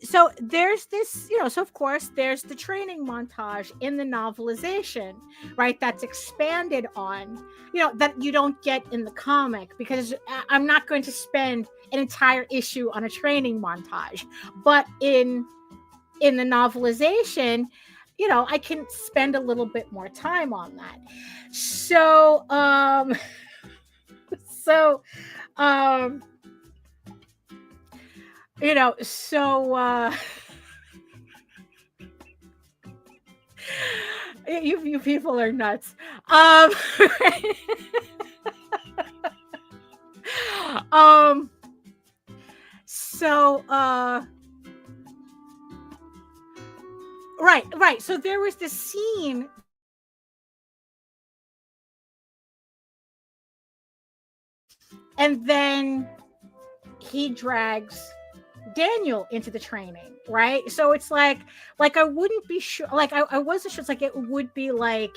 So there's this, so of course there's the training montage in the novelization, right? That's expanded on, that you don't get in the comic, because I'm not going to spend an entire issue on a training montage. But in the novelization, I can spend a little bit more time on that. So, you people are nuts. Right. So there was this scene. And then he drags Daniel into the training, right? So it's like I wouldn't be sure, like I wasn't sure. It's like it would be like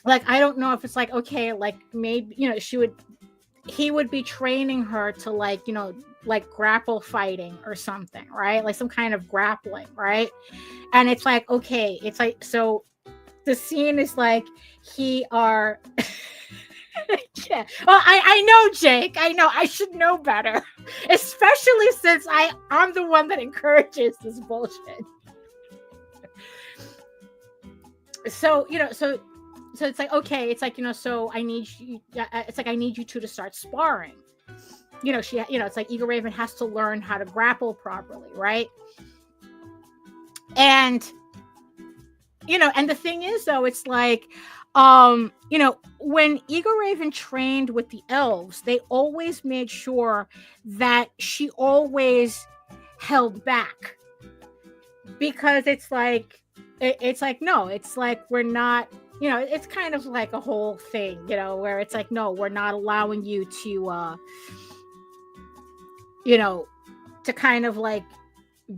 I don't know if it's like, okay, like maybe he would be training her to like grapple fighting or something, right? Like some kind of grappling, right? And it's like, okay, it's like, so the scene is like he are Yeah. Well, I know, Jake. I know. I should know better, especially since I'm the one that encourages this bullshit. So so it's like, okay, it's like, so I need you. It's like I need you two to start sparring. It's like EGORAVEN has to learn how to grapple properly, right? And and the thing is, though, it's like, when EGORAVEN trained with the elves, they always made sure that she always held back, because it's like no, it's like we're not, it's kind of like a whole thing, where it's like, no, we're not allowing you to to kind of like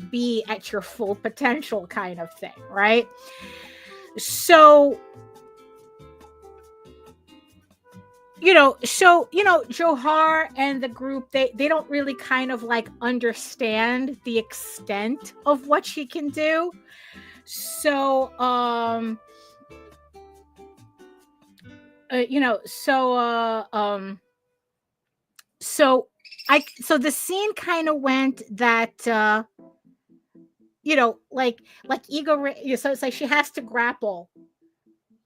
be at your full potential kind of thing, right? So Johar and the group, they don't really kind of like understand the extent of what she can do. So so the scene kind of went that like Ego, so it's like she has to grapple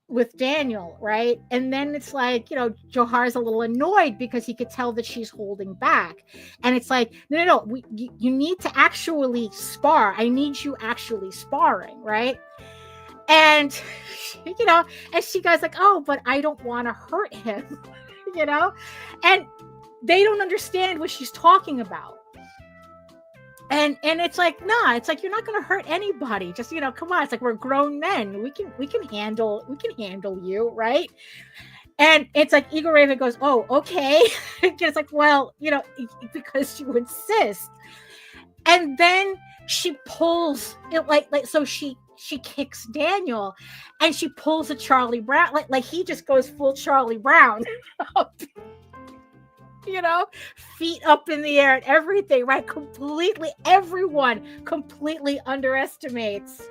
with Daniel, right? And then it's like, Johar's a little annoyed because he could tell that she's holding back. And it's like, no, you need to actually spar. I need you actually sparring, right? And, and she goes like, oh, but I don't want to hurt him, and they don't understand what she's talking about. And it's like, nah, it's like, you're not going to hurt anybody. Just, come on. It's like, we're grown men. We can handle you. Right. And it's like, EGORAVEN goes, oh, okay. It's like, well, because you insist. And then she pulls it so she kicks Daniel, and she pulls a Charlie Brown, like he just goes full Charlie Brown up. Feet up in the air and everything, right? Everyone completely underestimates,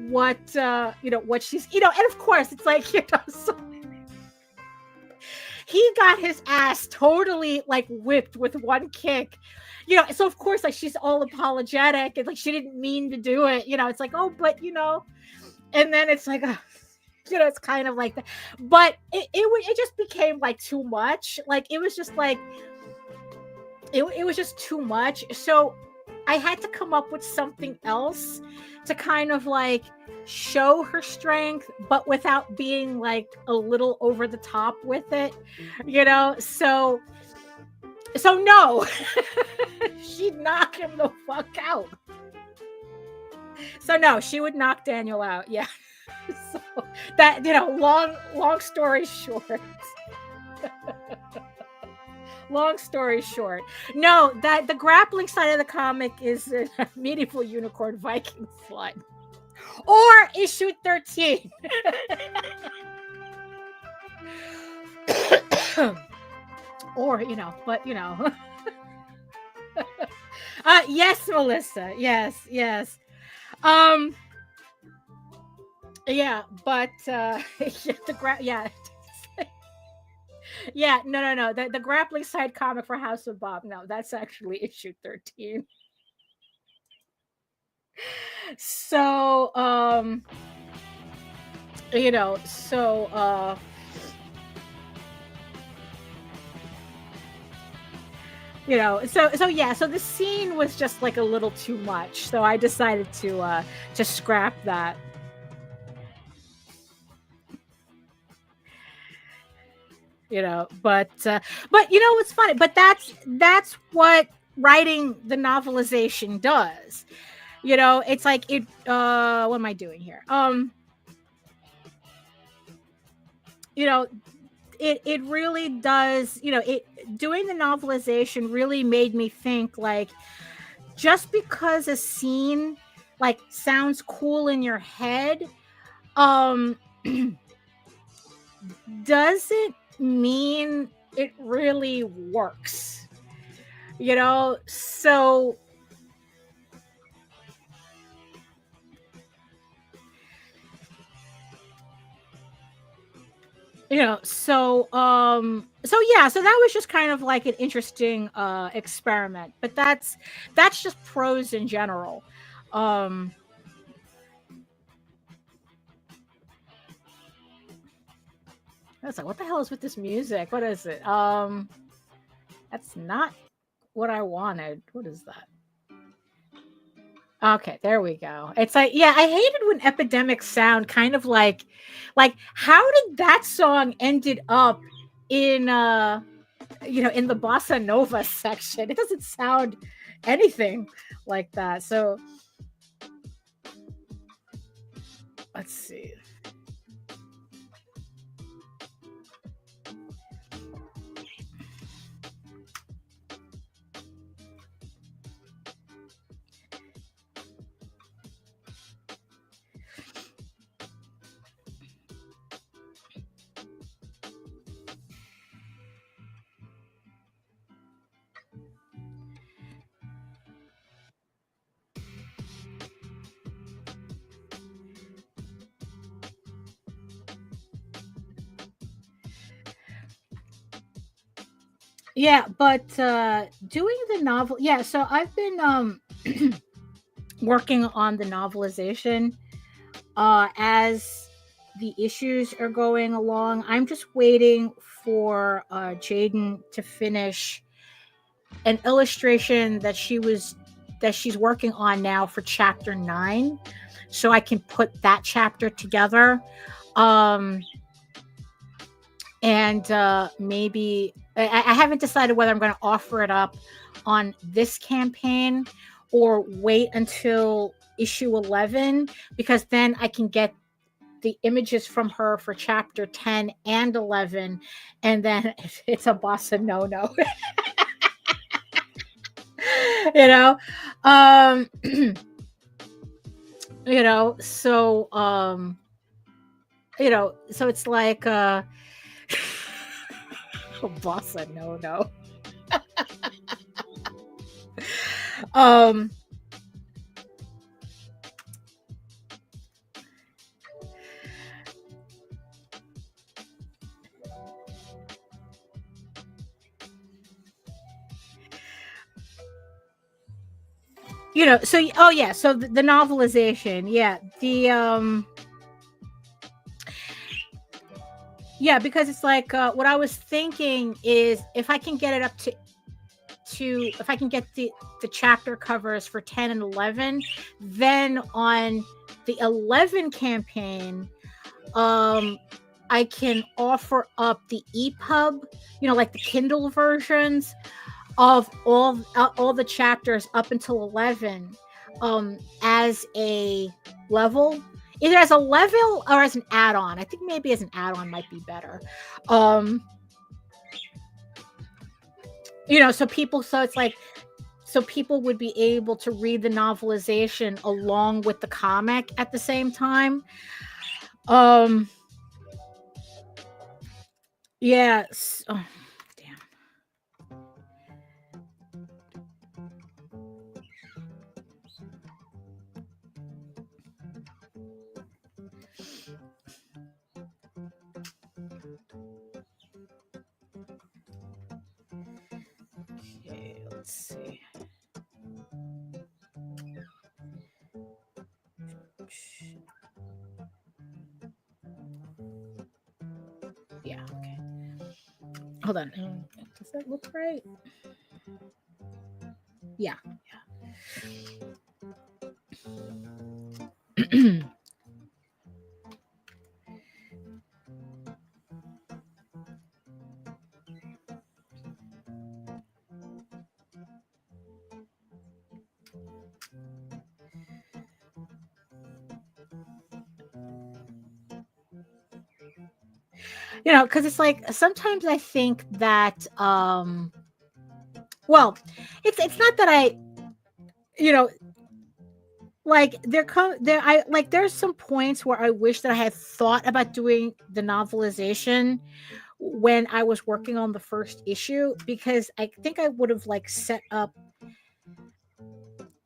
what she's, and of course it's like, so he got his ass totally like whipped with one kick, so of course, like, she's all apologetic and like she didn't mean to do it, it's like, oh, but and then it's like, it's kind of like that, but it just became like too much. Like, it was just like, it was just too much. So I had to come up with something else to kind of like show her strength, but without being like a little over the top with it, so no, she'd knock him the fuck out. So no, she would knock Daniel out. Yeah. So that, long story short, no, that the grappling side of the comic is a medieval unicorn Viking slut, or issue 13. Or, but yes, Melissa, yes. Yeah, but yeah, yeah, no. The grappling side comic for House of Bob, no, that's actually issue 13. So so yeah, so the scene was just like a little too much, so I decided to scrap that. But what's funny, but that's what writing the novelization does. It's like, it what am I doing here? It really does, doing the novelization really made me think, like, just because a scene like sounds cool in your head, doesn't mean it really works, so So yeah, so that was just kind of like an interesting experiment, but that's just prose in general. um I was like, what the hell is with this music? What is it? That's not what I wanted. What is that? Okay, there we go. It's like, yeah, I hated when epidemics sound kind of like how did that song ended up in in the bossa nova section? It doesn't sound anything like that. So let's see. Yeah, but doing the novel, yeah, so I've been working on the novelization as the issues are going along. I'm just waiting for Jaden to finish an illustration that she's working on now for chapter 9, so I can put that chapter together. Um and maybe I haven't decided whether I'm going to offer it up on this campaign or wait until issue 11, because then I can get the images from her for chapter 10 and 11, and then it's a bossa no. you know um so it's like bossa no. um so oh yeah, so the novelization, yeah, yeah, because it's like what I was thinking is if I can get it up to if I can get the chapter covers for 10 and 11, then on the 11 campaign, I can offer up the EPUB, like the Kindle versions of all the chapters up until 11, as a level, either as a level or as an add-on. I think maybe as an add-on might be better. So it's like, so people would be able to read the novelization along with the comic at the same time. Yes. Oh, damn. Okay, let's see. Yeah, okay. Hold on. Does that look right? Yeah. Yeah. Because it's like sometimes I think that well, it's not that I, you know like there's some points where I wish that I had thought about doing the novelization when I was working on the first issue, because I think I would have like set up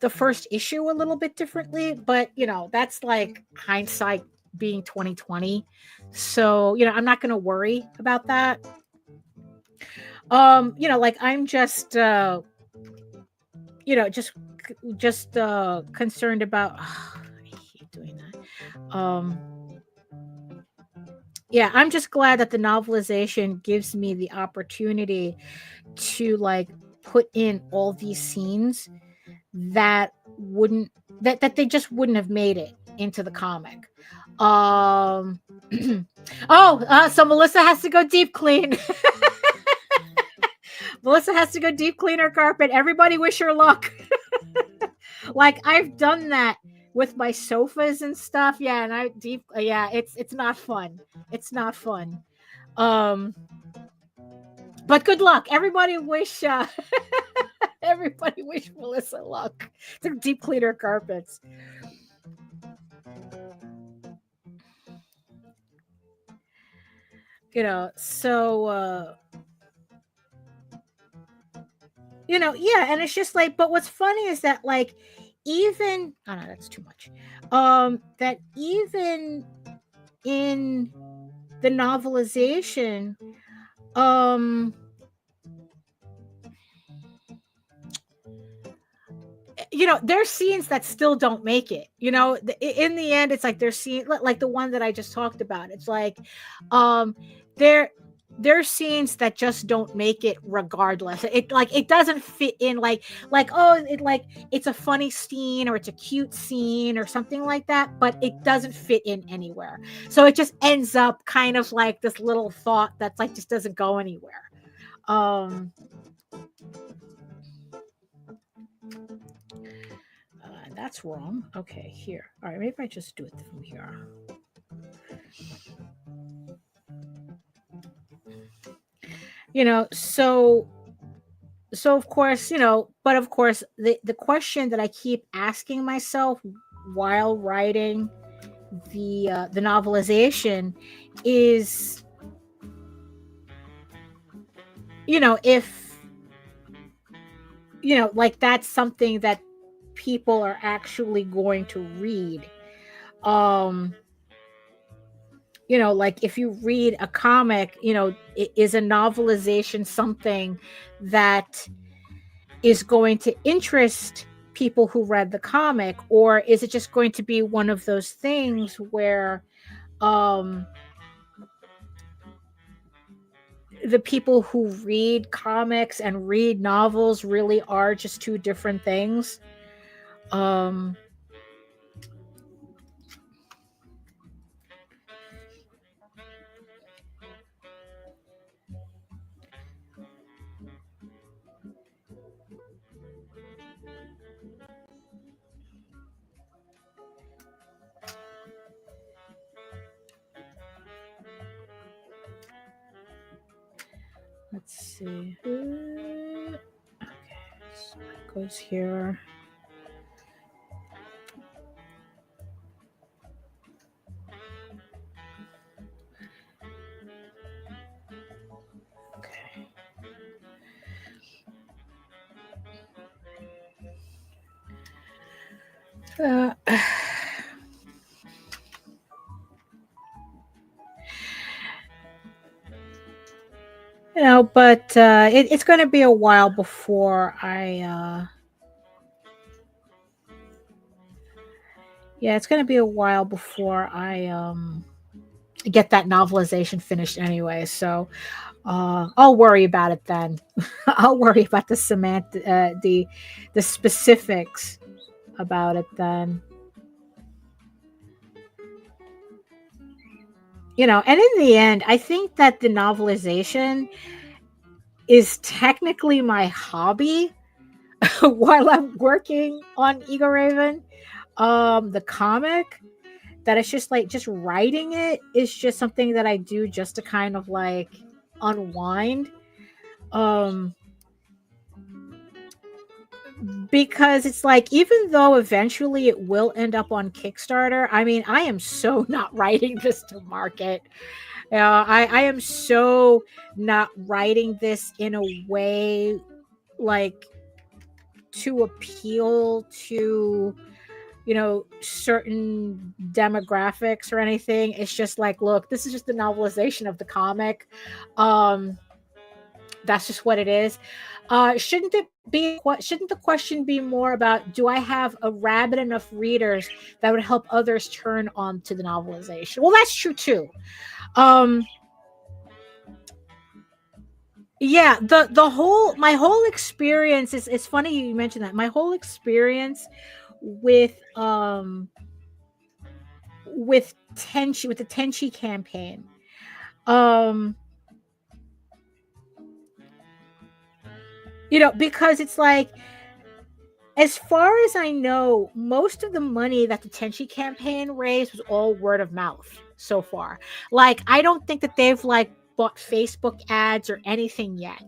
the first issue a little bit differently, but that's like hindsight being 2020. So, you know, I'm not going to worry about that. You know, like I'm just, you know, just concerned about, I hate doing that. Yeah, I'm just glad that the novelization gives me the opportunity to like put in all these scenes that wouldn't that they just wouldn't have made it into the comic. So Melissa has to go deep clean. Melissa has to go deep clean her carpet. Everybody wish her luck. Like I've done that with my sofas and stuff. Yeah, and it's not fun. It's not fun. But good luck. Everybody wish everybody wish Melissa luck to deep clean her carpets. You know, so you know, yeah, and it's just like, but what's funny is that like even oh no, that's too much. That even in the novelization, you know, there's scenes that still don't make it. You know, in the end, it's like there's scenes like the one that I just talked about. It's like, there's scenes that just don't make it regardless. It like it doesn't fit in like oh it like it's a funny scene or it's a cute scene or something like that, but it doesn't fit in anywhere. So it just ends up kind of like this little thought that's like just doesn't go anywhere. That's wrong. Okay, here. All right, maybe I just do it from here. You know, so of course, you know, but of course, the question that I keep asking myself while writing the novelization is, you know, if you know, like that's something that people are actually going to read. You know, like if you read a comic, you know, is a novelization something that is going to interest people who read the comic, or is it just going to be one of those things where the people who read comics and read novels really are just two different things? Let's see. Okay, so it goes here. Okay. You know, but it's going to be a while before it's going to be a while before I get that novelization finished anyway. So I'll worry about it then. I'll worry about the the specifics about it then. You know, and in the end, I think that the novelization is technically my hobby while I'm working on EGORAVEN. The comic, that it's just like just writing it is just something that I do just to kind of like unwind. Because it's like, even though eventually it will end up on Kickstarter, I mean, I am so not writing this to market. I am so not writing this in a way like to appeal to, certain demographics or anything. It's just like, look, this is just the novelization of the comic. That's just what it is. Shouldn't the question be more about, do I have a rabid enough readers that would help others turn on to the novelization? Well, that's true too. Yeah, my whole experience is, it's funny you mentioned that. My whole experience with with the Tenchi campaign, because it's like, as far as I know, most of the money that the Tenchi campaign raised was all word of mouth so far. Like, I don't think that they've like bought Facebook ads or anything yet.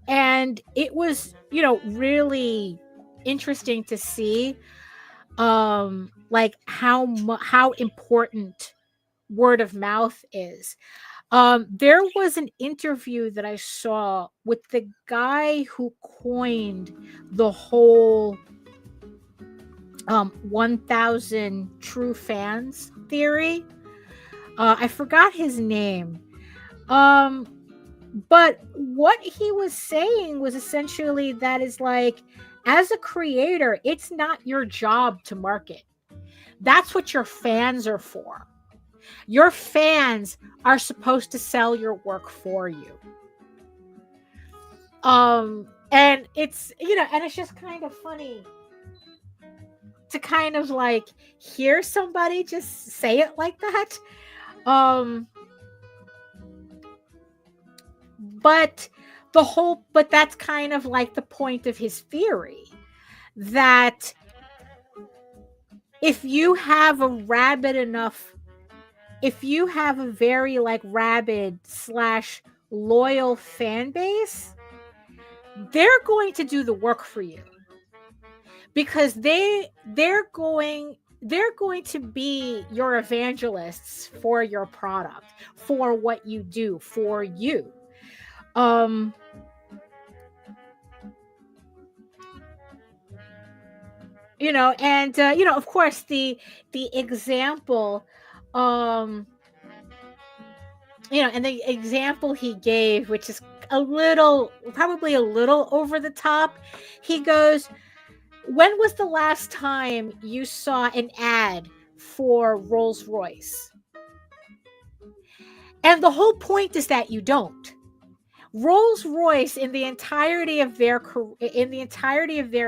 And it was, really interesting to see like how important word of mouth is. There was an interview that I saw with the guy who coined the whole 1,000 true fans theory. I forgot his name. But what he was saying was essentially that is like, as a creator, it's not your job to market. That's what your fans are for. Your fans are supposed to sell your work for you. And it's, and it's just kind of funny to kind of like hear somebody just say it like that. But that's kind of like the point of his theory, that if you have a very like rabid / loyal fan base, they're going to do the work for you, because they're going to be your evangelists for your product, for what you do, for you. And of course the example, and the example he gave, which is probably a little over the top. He goes, when was the last time you saw an ad for Rolls-Royce? And the whole point is that you don't. Rolls-Royce, in the entirety of their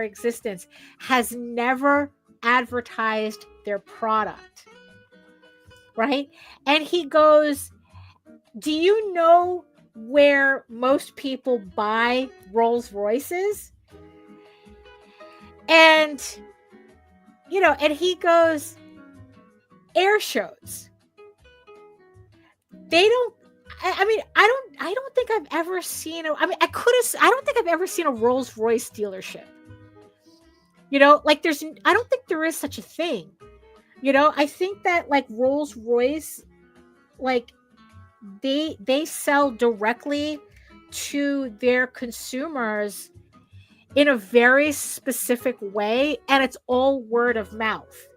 existence, has never advertised their product, right? And he goes, do you know where most people buy Rolls-Royces? And and he goes, air shows. They don't. I don't think I've ever seen I don't think I've ever seen a Rolls-Royce dealership. Like I don't think there is such a thing. I think that like Rolls-Royce, like they sell directly to their consumers in a very specific way, and it's all word of mouth.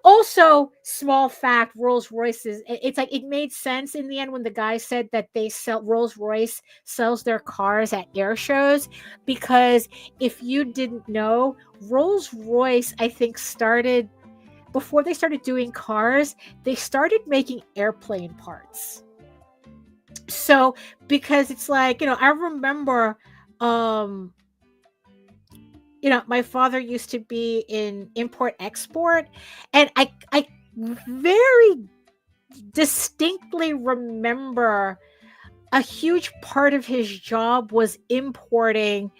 Also, small fact, Rolls-Royces, it's like, it made sense in the end when the guy said that Rolls-Royce sells their cars at air shows, because if you didn't know, Rolls-Royce, I think, started, before they started doing cars, they started making airplane parts. So, because it's like, I remember, my father used to be in import-export, and I very distinctly remember a huge part of his job was importing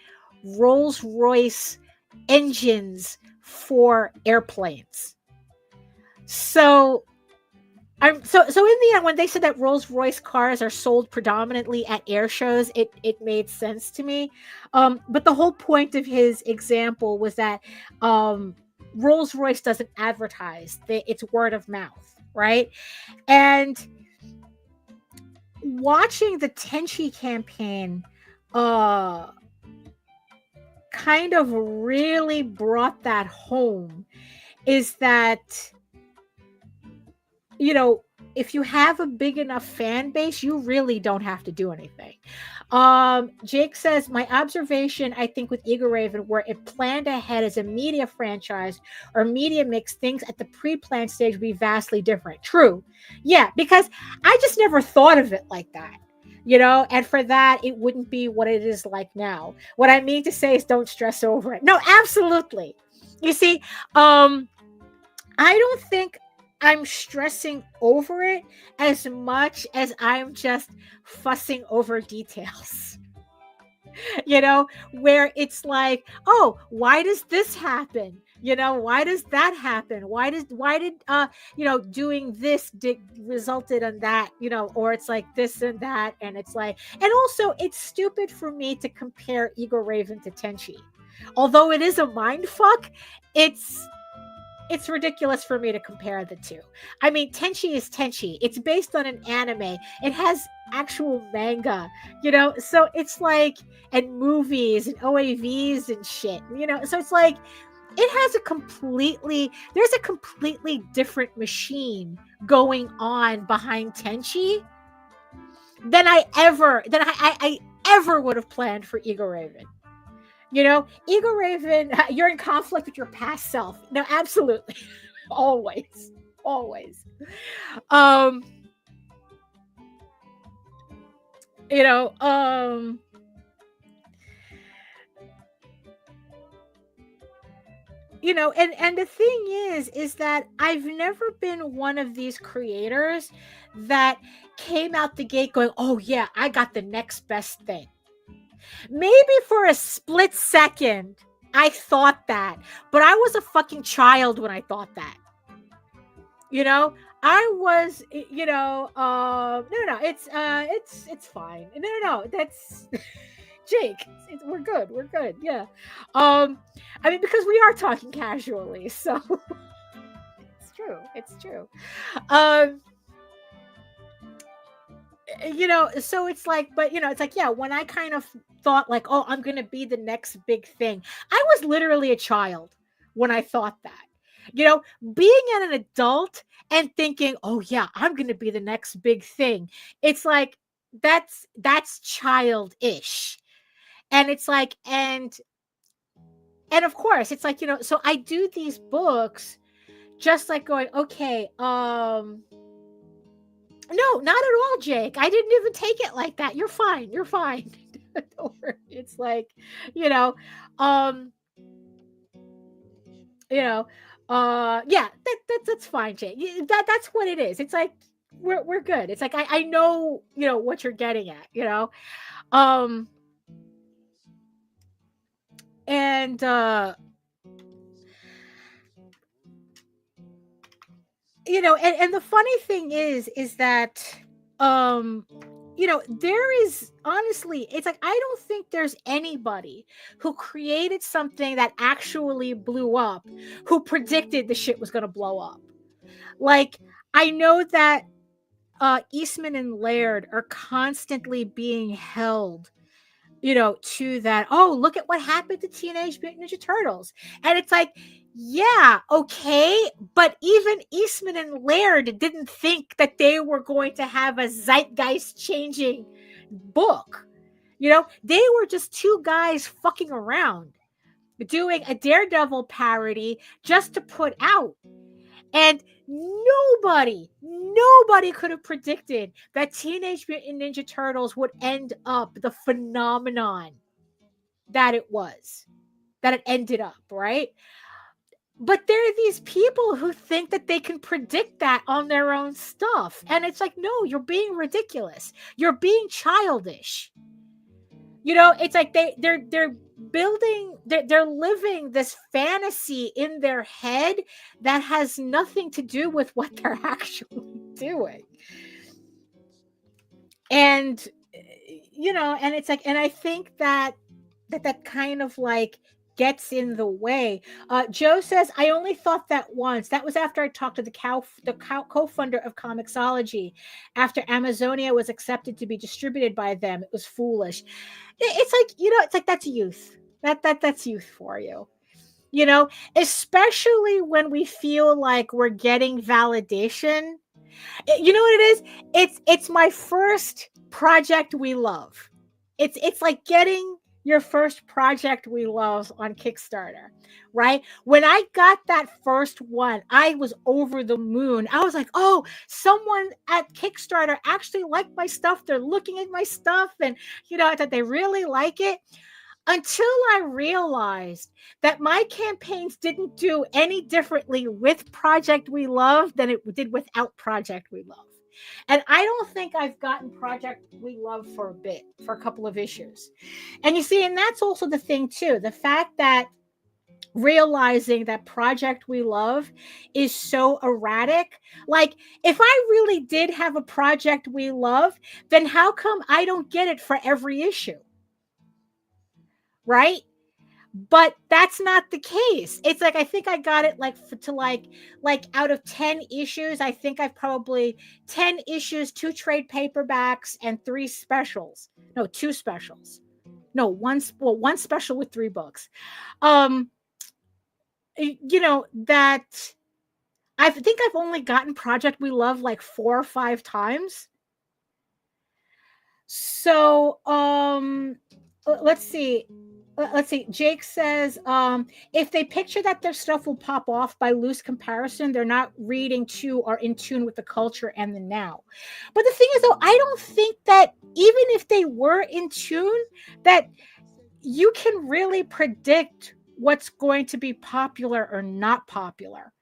Rolls-Royce engines for airplanes. So so in the end, when they said that Rolls-Royce cars are sold predominantly at air shows, it made sense to me. But the whole point of his example was that Rolls-Royce doesn't advertise; it's word of mouth, right? And watching the Tenchi campaign, kind kind of really brought that home is that, you know, if you have a big enough fan base, you really don't have to do anything. Jake says, my observation, I think, with EGORAVEN, where it planned ahead as a media franchise or media mix, things at the pre-planned stage would be vastly different. True. Yeah, because I just never thought of it like that. You know, and for that, it wouldn't be what it is like now. What I mean to say is don't stress over it. No, absolutely. You see, I don't think I'm stressing over it as much as I'm just fussing over details. You know, where it's like, oh, why does this happen? You know, why does that happen? Why did you know, doing this resulted in that, you know, or it's like this and that, and it's like, and also it's stupid for me to compare EGORAVEN to Tenchi. Although it is a mind fuck, it's ridiculous for me to compare the two. I mean, Tenchi is Tenchi. It's based on an anime. It has actual manga, you know? So it's like, and movies and OAVs and shit, you know? So it's like, it has there's a completely different machine going on behind Tenchi than I ever would have planned for EGORAVEN. You know, EGORAVEN, you're in conflict with your past self. No, absolutely. Always. You know, you know, and the thing is that I've never been one of these creators that came out the gate going, oh yeah, I got the next best thing. Maybe for a split second I thought that, but I was a fucking child when I thought that. You know, I was, you know, no, it's fine. No, that's Jake. We're good. Yeah. I mean, because we are talking casually, so it's true. You know, so it's like, but you know, it's like, yeah, when I kind of thought like, oh, I'm gonna be the next big thing, I was literally a child when I thought that. You know, being an adult and thinking, oh yeah, I'm gonna be the next big thing, it's like that's childish. And it's like, and of course it's like, you know, so I do these books just like going, okay, no, not at all, Jake. I didn't even take it like that. You're fine. Don't worry. It's like, you know, yeah, that's fine, Jake. That's what it is. It's like we're good. It's like I know, you know, what you're getting at, you know. And you know, and the funny thing is that you know, there is honestly, it's like I don't think there's anybody who created something that actually blew up who predicted the shit was going to blow up. Like, I know that Eastman and Laird are constantly being held, you know, to that, oh, look at what happened to Teenage Mutant Ninja Turtles. And it's like, yeah, okay, but even Eastman and Laird didn't think that they were going to have a zeitgeist-changing book. You know, they were just two guys fucking around, doing a Daredevil parody just to put out. And nobody could have predicted that Teenage Mutant Ninja Turtles would end up the phenomenon that it was, that it ended up, right? But there are these people who think that they can predict that on their own stuff. And it's like, no, you're being ridiculous. You're being childish. You know, it's like they're building, they're living this fantasy in their head that has nothing to do with what they're actually doing. And, you know, and it's like, and I think that kind of like gets in the way. Joe says, I only thought that once. That was after I talked to the co-founder of Comixology. After Amazonia was accepted to be distributed by them, it was foolish. It's like, you know, it's like, that's youth. That's youth for you. You know, especially when we feel like we're getting validation. You know what it is? It's my first project we love. It's like getting your first project we love on Kickstarter, right? When I got that first one, I was over the moon. I was like, "Oh, someone at Kickstarter actually liked my stuff. They're looking at my stuff and that they really like it." Until I realized that my campaigns didn't do any differently with Project We Love than it did without Project We Love. And I don't think I've gotten Project We Love for a couple of issues. And you see, and that's also the thing too, the fact that realizing that Project We Love is so erratic. Like, if I really did have a Project We Love, then how come I don't get it for every issue? Right? But that's not the case. It's like I think I got it like out of 10 issues, I think I've probably 10 issues, 2 trade paperbacks, and 3 specials. No, 2 specials. No, one special with 3 books. That I think I've only gotten Project We Love like 4 or 5 times. So let's see. Jake says, if they picture that their stuff will pop off by loose comparison, they're not reading to or in tune with the culture and the now. But the thing is, though, I don't think that even if they were in tune, that you can really predict what's going to be popular or not popular.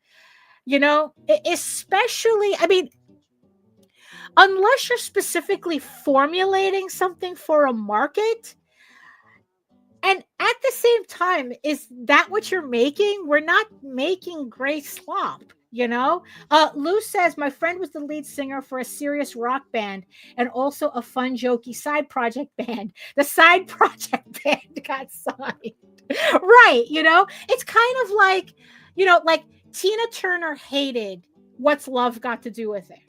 Especially, I mean, unless you're specifically formulating something for a market. And at the same time, is that what you're making? We're not making gray slop, Lou says, my friend was the lead singer for a serious rock band and also a fun, jokey side project band. The side project band got signed. Right, it's kind of like, like Tina Turner hated What's Love Got to Do with It.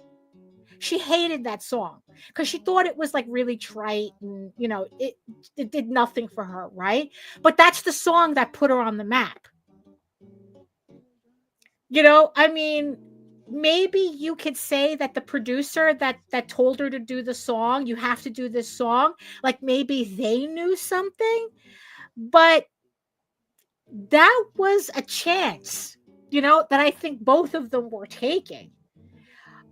She hated that song because she thought it was like really trite and it did nothing for her, right? But that's the song that put her on the map. I mean, maybe you could say that the producer that told her to do the song, you have to do this song, like maybe they knew something, but that was a chance, that I think both of them were taking.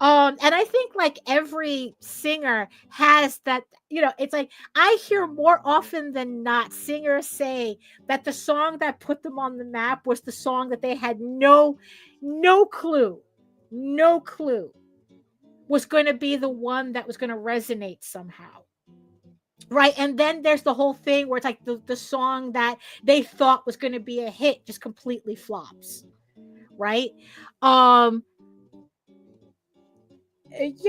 And I think like every singer has that, it's like I hear more often than not singers say that the song that put them on the map was the song that they had no clue was going to be the one that was going to resonate somehow. Right. And then there's the whole thing where it's like the song that they thought was going to be a hit just completely flops. Right. It's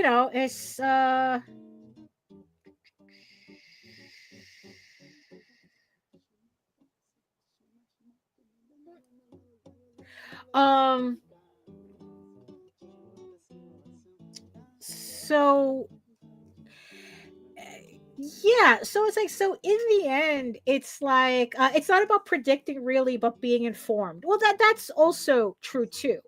so yeah, so it's like, so in the end, it's like it's not about predicting really, but being informed. Well, that's also true too.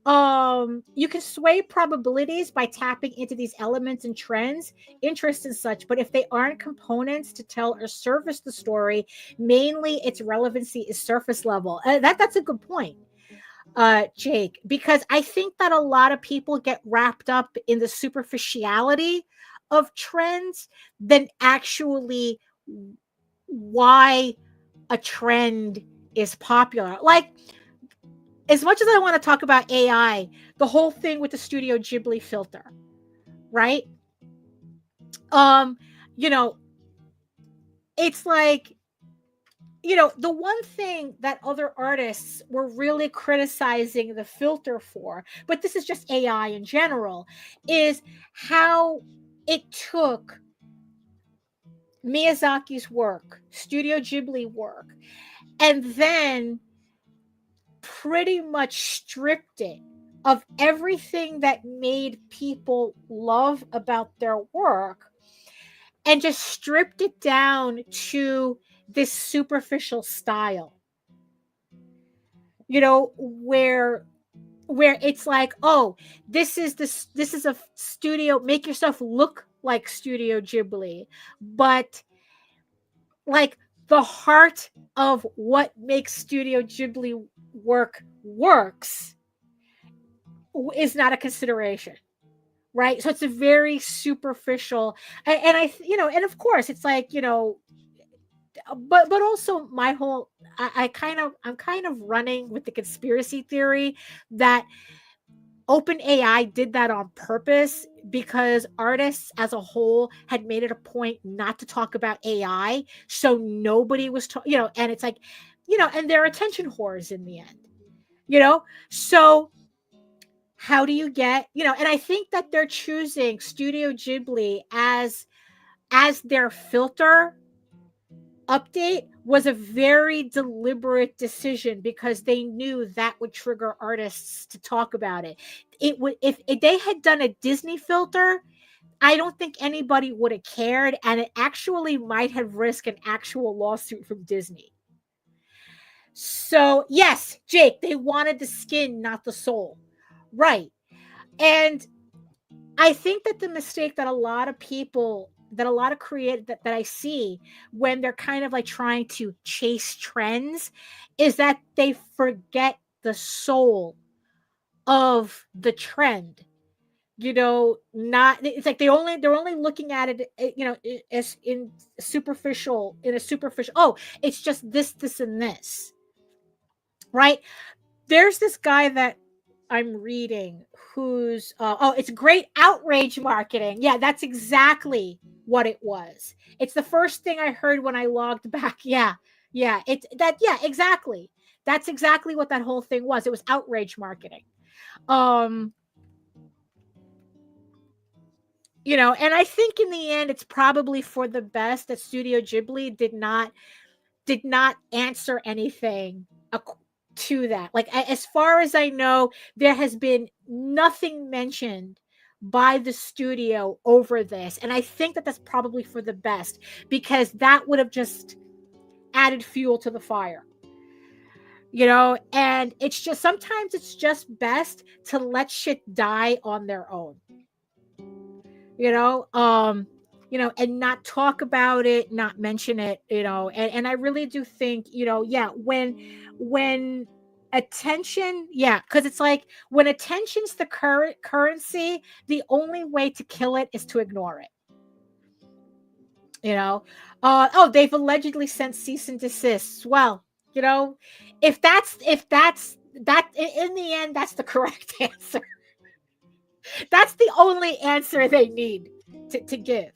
You can sway probabilities by tapping into these elements and trends, interests and such, but if they aren't components to tell or service the story, mainly its relevancy is surface level. That's a good point, Jake, because I think that a lot of people get wrapped up in the superficiality of trends than actually why a trend is popular. Like, as much as I want to talk about AI, the whole thing with the Studio Ghibli filter, right? It's like, the one thing that other artists were really criticizing the filter for, but this is just AI in general, is how it took Miyazaki's work, Studio Ghibli work, and then pretty much stripped it of everything that made people love about their work and just stripped it down to this superficial style, you know, where it's like, oh, this is a studio, make yourself look like Studio Ghibli, but like the heart of what makes Studio Ghibli works is not a consideration, right? So it's a very superficial, and I, you know, and of course it's like, you know, but also my whole, I'm kind of running with the conspiracy theory that OpenAI did that on purpose because artists as a whole had made it a point not to talk about AI, so nobody was you know, and it's like, you know, and they're attention whores in the end, you know. So how do you get, you know, and I think that they're choosing Studio Ghibli as their filter update was a very deliberate decision because they knew that would trigger artists to talk about it. It would, if they had done a Disney filter, I don't think anybody would have cared, and it actually might have risked an actual lawsuit from Disney. So yes, Jake, they wanted the skin, not the soul, right? And I think that the mistake that a lot of people, that a lot of creators that I see when they're kind of like trying to chase trends is that they forget the soul of the trend. You know, not, it's like they're only looking at it, you know, as in a superficial, oh, it's just this and this, right? There's this guy that I'm reading who's oh, it's great outrage marketing. Yeah, that's exactly what it was. It's the first thing I heard when I logged back. Yeah. It's that, yeah, exactly. That's exactly what that whole thing was. It was outrage marketing. You know, and I think in the end it's probably for the best that Studio Ghibli did not answer anything to that. Like, as far as I know, there has been nothing mentioned by the studio over this, and I think that that's probably for the best because that would have just added fuel to the fire, you know. And it's just, sometimes it's just best to let shit die on their own, you know. You know, and not talk about it, not mention it, you know. And I really do think, you know, yeah, when attention, yeah, because it's like when attention's the current currency, the only way to kill it is to ignore it, you know. Oh, they've allegedly sent cease and desists. Well, you know, if that's that, in the end, that's the correct answer. That's the only answer they need to give.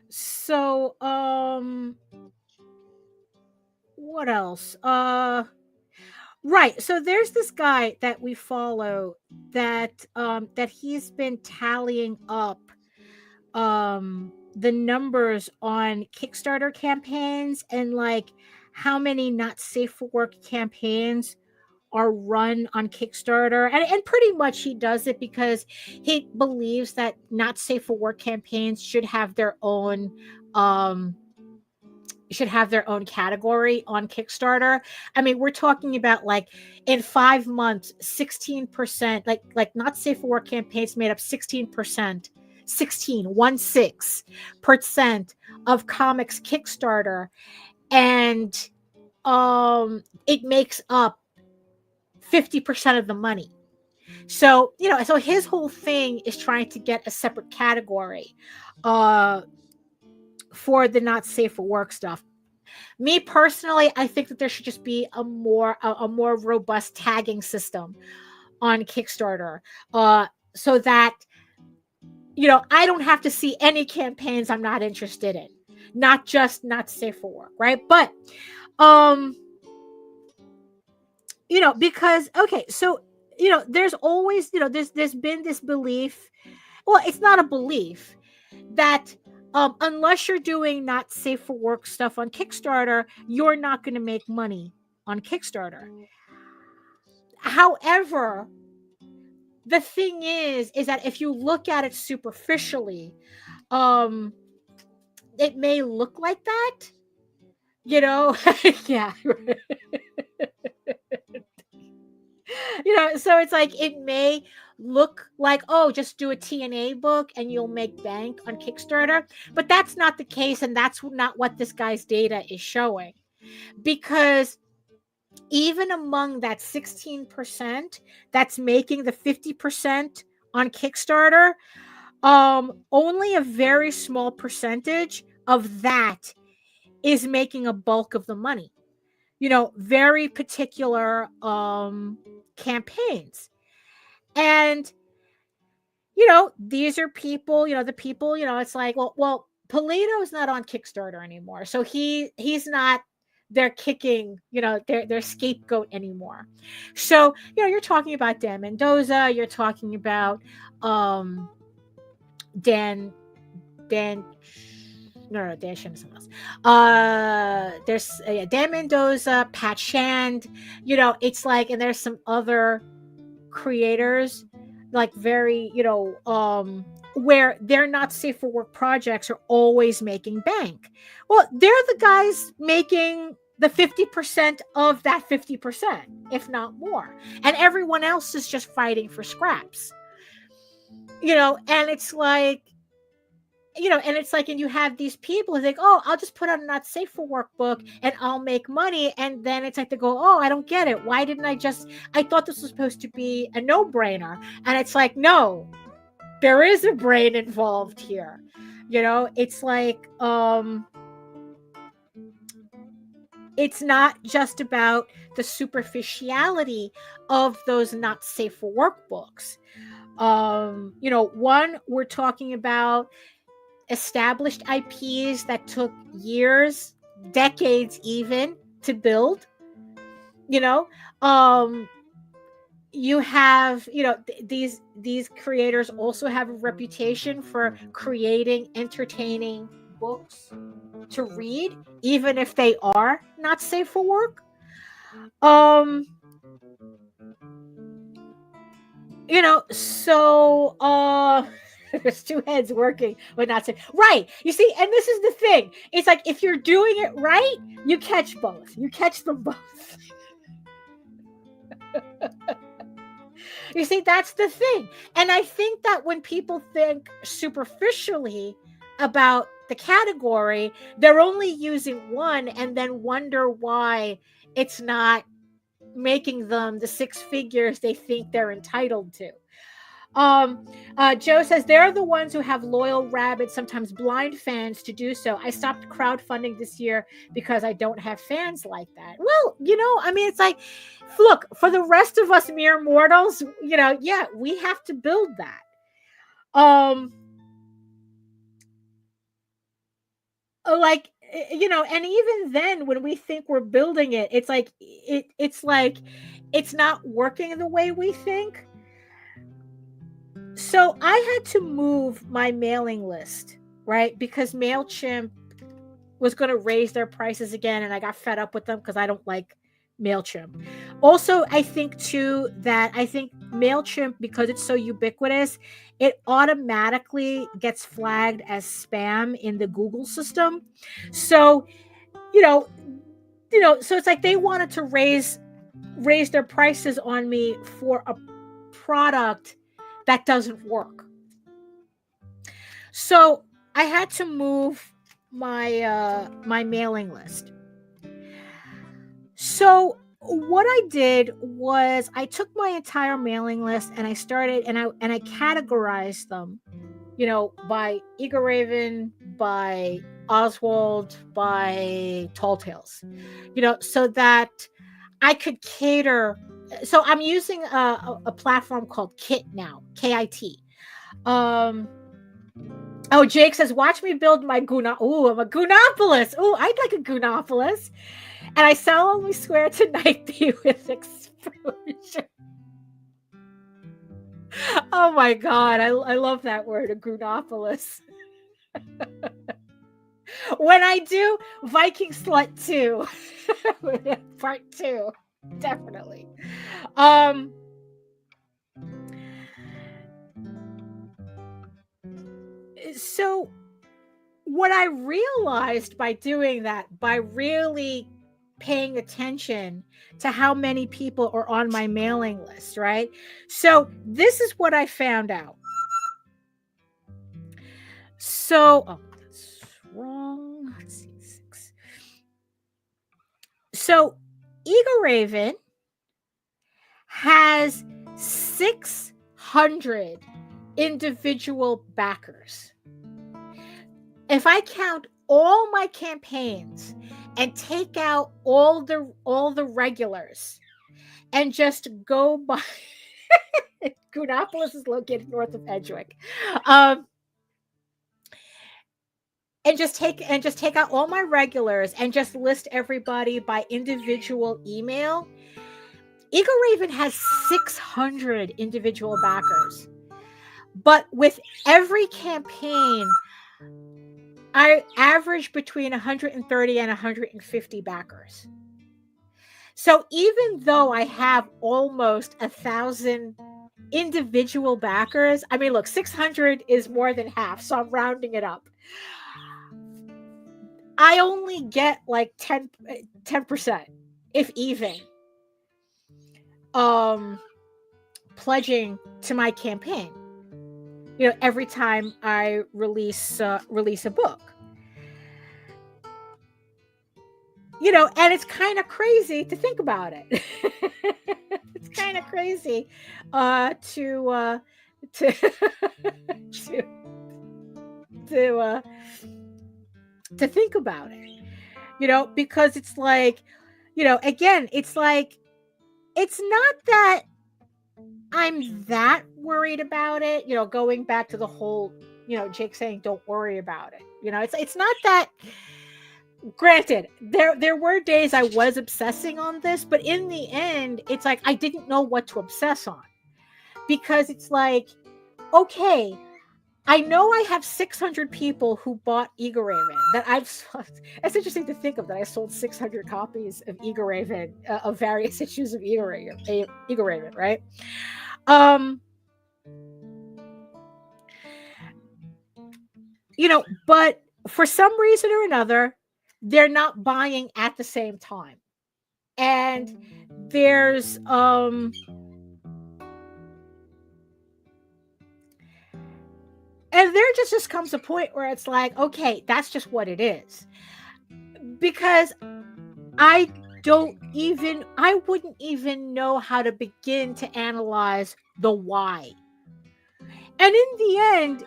So what else? Right. So there's this guy that we follow that that he's been tallying up the numbers on Kickstarter campaigns and like how many not safe for work campaigns are run on Kickstarter. And pretty much he does it because he believes that not safe for work campaigns should have their own category on Kickstarter. I mean, we're talking about like in 5 months, 16%, like not safe for work campaigns made up 16%, 16% of comics Kickstarter, and it makes up 50% of the money. So, you know, so his whole thing is trying to get a separate category for the not safe for work stuff. Me personally, I think that there should just be a more robust tagging system on Kickstarter, so that, you know, I don't have to see any campaigns I'm not interested in, not just not safe for work, right? But you know, because okay, so you know, there's always, you know, there's been this belief, well, it's not a belief, that unless you're doing not safe for work stuff on Kickstarter, you're not going to make money on Kickstarter. However, the thing is that if you look at it superficially, it may look like that, you know. Yeah. You know, so it's like it may look like, oh, just do a TNA book and you'll make bank on Kickstarter, but that's not the case, and that's not what this guy's data is showing. Because even among that 16% that's making the 50% on Kickstarter, only a very small percentage of that is making a bulk of the money. You know, very particular campaigns. And, you know, these are people, you know, the people, you know, it's like, well, Polito's not on Kickstarter anymore. So he's not their kicking, you know, their scapegoat anymore. So, you know, you're talking about Dan Mendoza, you're talking about Dan no, Dan Shin is someone else. There's Dan Mendoza, Pat Shand, you know, it's like, and there's some other creators, like very, you know, where they're not safe for work projects are always making bank. Well, they're the guys making the 50% of that 50%, if not more. And everyone else is just fighting for scraps. You know, and it's like, you know, and it's like, and you have these people who think, oh, I'll just put out a not safe for work book and I'll make money. And then it's like they go, oh, I don't get it. Why didn't I thought this was supposed to be a no-brainer. And it's like, no, there is a brain involved here. You know, it's like, it's not just about the superficiality of those not safe for work books. You know, one, we're talking about established IPs that took years, decades even to build. You know, you have, you know, these creators also have a reputation for creating entertaining books to read, even if they are not safe for work. You know, so there's two heads working but not safe. Right. You see, and this is the thing. It's like if you're doing it right, you catch both. You catch them both. You see, that's the thing. And I think that when people think superficially about the category, they're only using one and then wonder why it's not making them the six figures they think they're entitled to. Joe says they're the ones who have loyal, rabid, sometimes blind fans to do so. I stopped crowdfunding this year because I don't have fans like that. Well, you know, I mean, it's like, look, for the rest of us mere mortals, you know, yeah, we have to build that. Like, you know, and even then when we think we're building it, it's like it's like it's not working the way we think. So I had to move my mailing list, right? Because MailChimp was going to raise their prices again, and I got fed up with them because I don't like MailChimp. Also, I think too that MailChimp, because it's so ubiquitous, it automatically gets flagged as spam in the Google system. So, you know, so it's like they wanted to raise their prices on me for a product that doesn't work. So I had to move my my mailing list. So what I did was I took my entire mailing list and I started and I categorized them, you know, by EGORAVEN, by Oswald, by Tall Tales, you know, so that I could cater. So I'm using a platform called Kit now, KIT. Oh, Jake says, watch me build my Guna. Ooh, I'm a Goonopolis. Ooh, I'd like a Goonopolis. And I solemnly swear to knight thee with exposure. Oh my God, I love that word, a Goonopolis. When I do Viking Slut 2, part 2, definitely. So what I realized by doing that, by really paying attention to how many people are on my mailing list, right? So this is what I found out. So, oh, that's wrong. Let's see, 6. So EGORAVEN has 600 individual backers. If I count all my campaigns and take out all the regulars and just go by Goonopolis is located north of Edgewick. And just take out all my regulars and just list everybody by individual email. EGORAVEN has 600 individual backers. But with every campaign, I average between 130 and 150 backers. So even though I have almost 1,000 individual backers, I mean, look, 600 is more than half, so I'm rounding it up. I only get like 10%, if even, pledging to my campaign. You know, every time I release a book. You know, and it's kind of crazy to think about it. It's kind of crazy to think about it. You know, because it's like, you know, again, it's like, it's not that I'm that worried about it, you know, going back to the whole, you know, Jake saying, don't worry about it. You know, it's not that. Granted, there were days I was obsessing on this, but in the end, it's like, I didn't know what to obsess on, because it's like, okay, I know I have 600 people who bought EGORAVEN that I've sold. It's interesting to think of that I sold 600 copies of EGORAVEN, of various issues of EGORAVEN, right? You know, but for some reason or another, they're not buying at the same time. And there's and there just comes a point where it's like, okay, that's just what it is. Because I wouldn't even know how to begin to analyze the why. And in the end,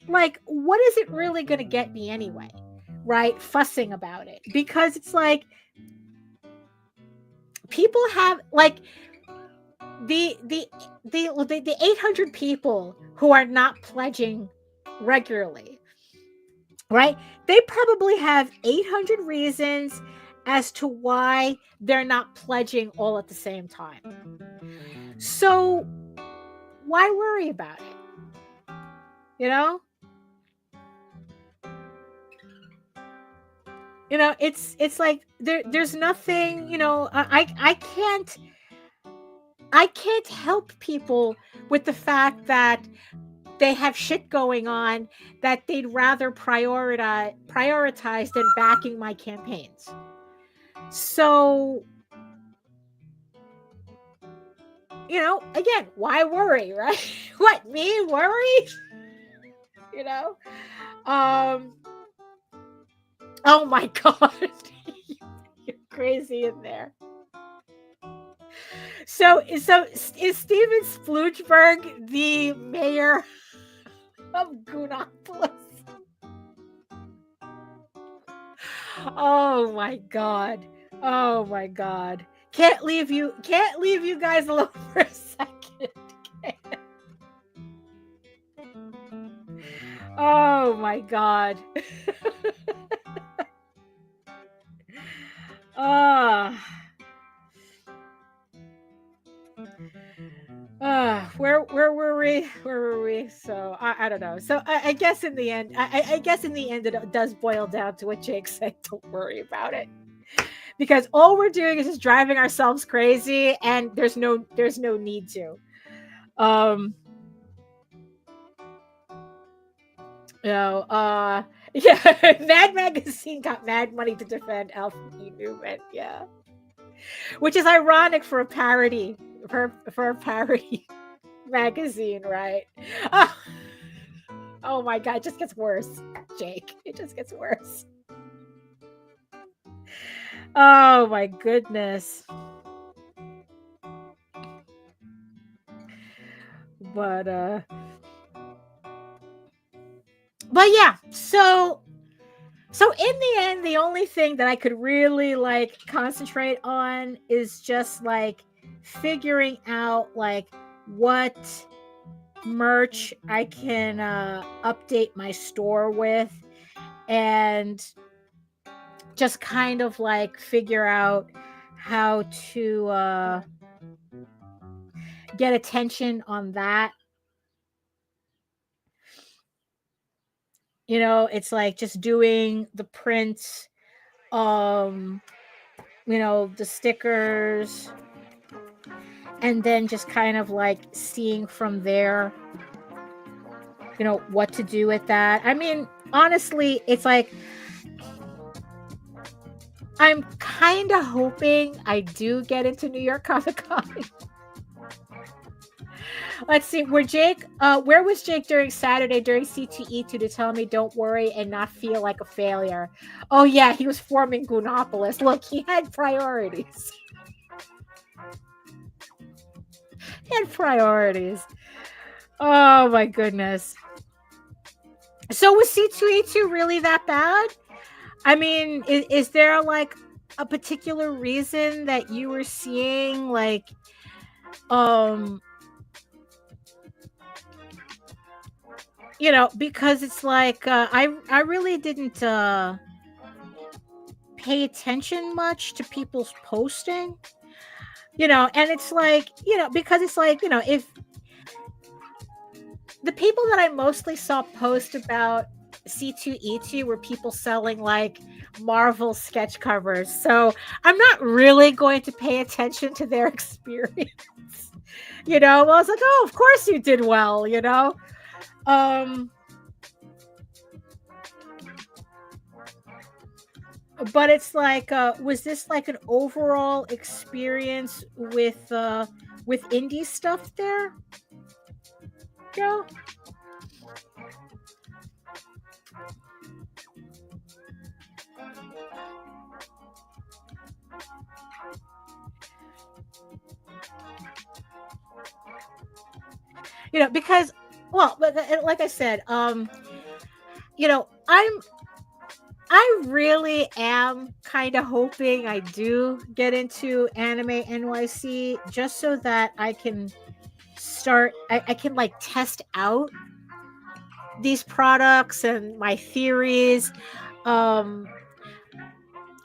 like, what is it really going to get me anyway? Right? Fussing about it. Because it's like, people have, like, the 800 people who are not pledging regularly, right? They probably have 800 reasons as to why they're not pledging all at the same time. So why worry about it? You know? You know, it's like there's nothing, you know, I can't help people with the fact that they have shit going on that they'd rather prioritize than backing my campaigns. So, you know, again, why worry, right? What, me worry? You know? Oh my God. You're crazy in there. So is Steven Sploogberg the mayor of Goonopolis? Oh my God. Oh my God. Can't leave you guys alone for a second. Oh my God. Where were we? So I don't know. So I guess in the end, it does boil down to what Jake said. Don't worry about it, because all we're doing is just driving ourselves crazy, and there's no need to. You know, yeah, Mad Magazine got mad money to defend Alpha E. Newman. Yeah, which is ironic for a parody, for a parody magazine, right? Oh, oh my god, it just gets worse, Jake. It just gets worse. Oh my goodness. But yeah, so in the end, the only thing that I could really like concentrate on is just like figuring out like what merch I can update my store with, and just kind of like figure out how to get attention on that. You know, it's like just doing the prints, you know, the stickers, and then just kind of like seeing from there, you know, what to do with that. I mean, honestly, it's like I'm kind of hoping I do get into New York Comic Con. Let's see, where was Jake during Saturday during C2E2 to tell me don't worry and not feel like a failure? Oh yeah, he was forming Goonopolis. Look, he had priorities. He had priorities. Oh my goodness. So was C2E2 really that bad? I mean, is there like a particular reason that you were seeing like you know, because it's like I really didn't pay attention much to people's posting, you know, and it's like, you know, because it's like, you know, if the people that I mostly saw post about C2E2 were people selling like Marvel sketch covers, so I'm not really going to pay attention to their experience. You know, well, I was like, oh, of course you did well, you know. But it's like, was this like an overall experience with indie stuff there? Joe? You know, because, well, but like I said, you know, I really am kind of hoping I do get into Anime NYC just so that I can start, I can like test out these products and my theories.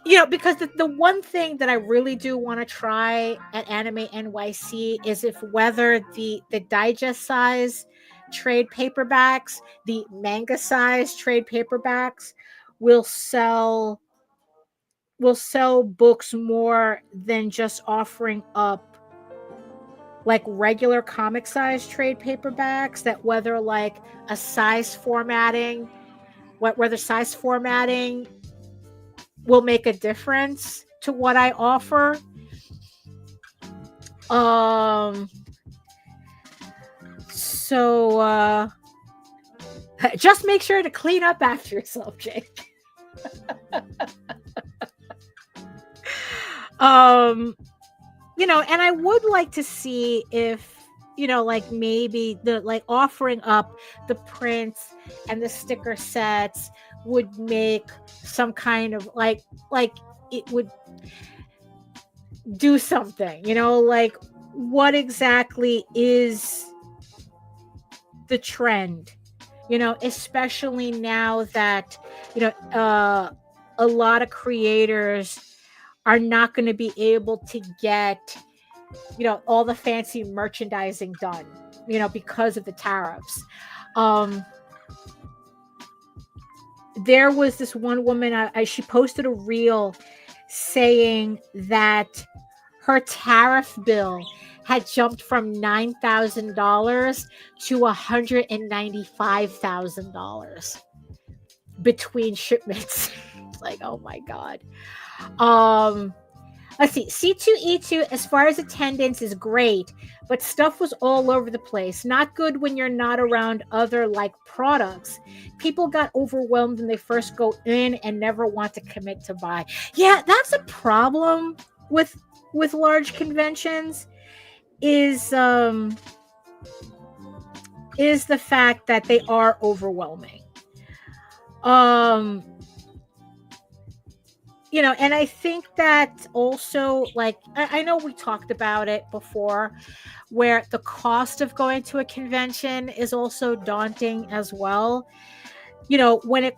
You know, because the one thing that I really do want to try at Anime NYC is if whether the digest size trade paperbacks, the manga size trade paperbacks will sell books more than just offering up like regular comic size trade paperbacks, that whether like a size formatting, whether size formatting will make a difference to what I offer. So just make sure to clean up after yourself, Jake. You know, and I would like to see if, you know, like maybe the like offering up the prints and the sticker sets would make some kind of like it would do something, you know, like what exactly is the trend, you know, especially now that, you know, a lot of creators are not going to be able to get, you know, all the fancy merchandising done, you know, because of the tariffs. There was this one woman, she posted a reel saying that her tariff bill had jumped from $9,000 to $195,000. between shipments. It's like, oh my God. Let's see. C2E2, as far as attendance, is great, but stuff was all over the place. Not good when you're not around other like products. People got overwhelmed when they first go in and never want to commit to buy. Yeah, that's a problem with large conventions. Is the fact that they are overwhelming. You know, and I think that also, like, I know we talked about it before, where the cost of going to a convention is also daunting as well. You know, when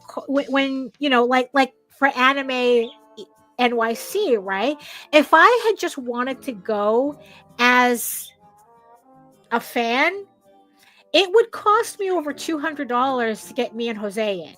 you know, like for Anime NYC, right? If I had just wanted to go as a fan, it would cost me over $200 to get me and Jose in.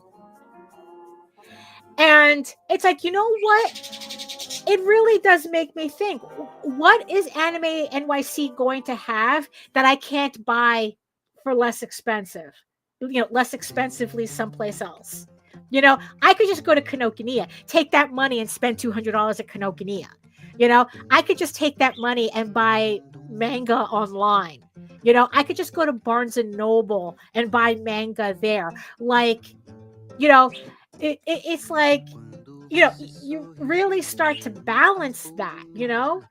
And it's like, you know what? It really does make me think, what is Anime NYC going to have that I can't buy for less expensive? You know, less expensively someplace else. You know, I could just go to Kinokuniya, take that money and spend $200 at Kinokuniya. You know, I could just take that money and buy manga online. You know, I could just go to Barnes and Noble and buy manga there. Like, you know, it's like, you know, you really start to balance that, you know?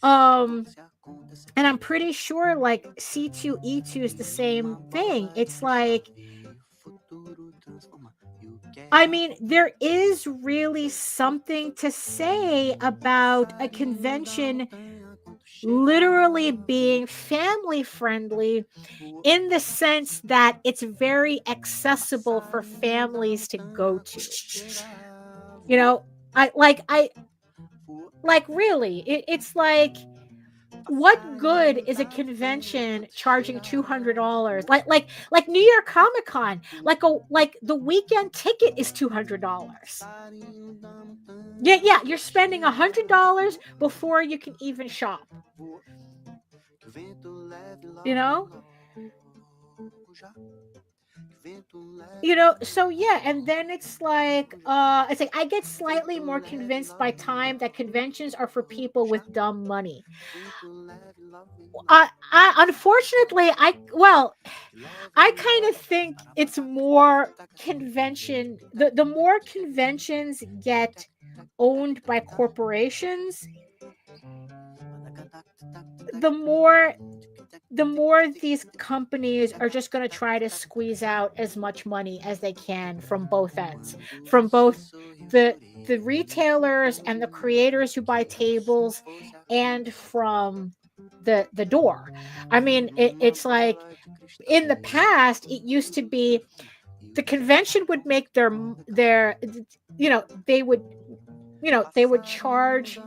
And I'm pretty sure like C2E2 is the same thing. It's like, I mean, there is really something to say about a convention literally being family friendly, in the sense that it's very accessible for families to go to. You know, really, it's like, what good is a convention charging $200? Like New York Comic Con, like the weekend ticket is $200. Yeah, you're spending $100 before you can even shop. You know? You know, so yeah, and then it's like I get slightly more convinced by time that conventions are for people with dumb money. I unfortunately, I kind of think it's more convention. The more conventions get owned by corporations, the more these companies are just going to try to squeeze out as much money as they can from both ends, from both the retailers and the creators who buy tables, and from the door. I mean, it's like, in the past, it used to be the convention would make their you know, they would charge,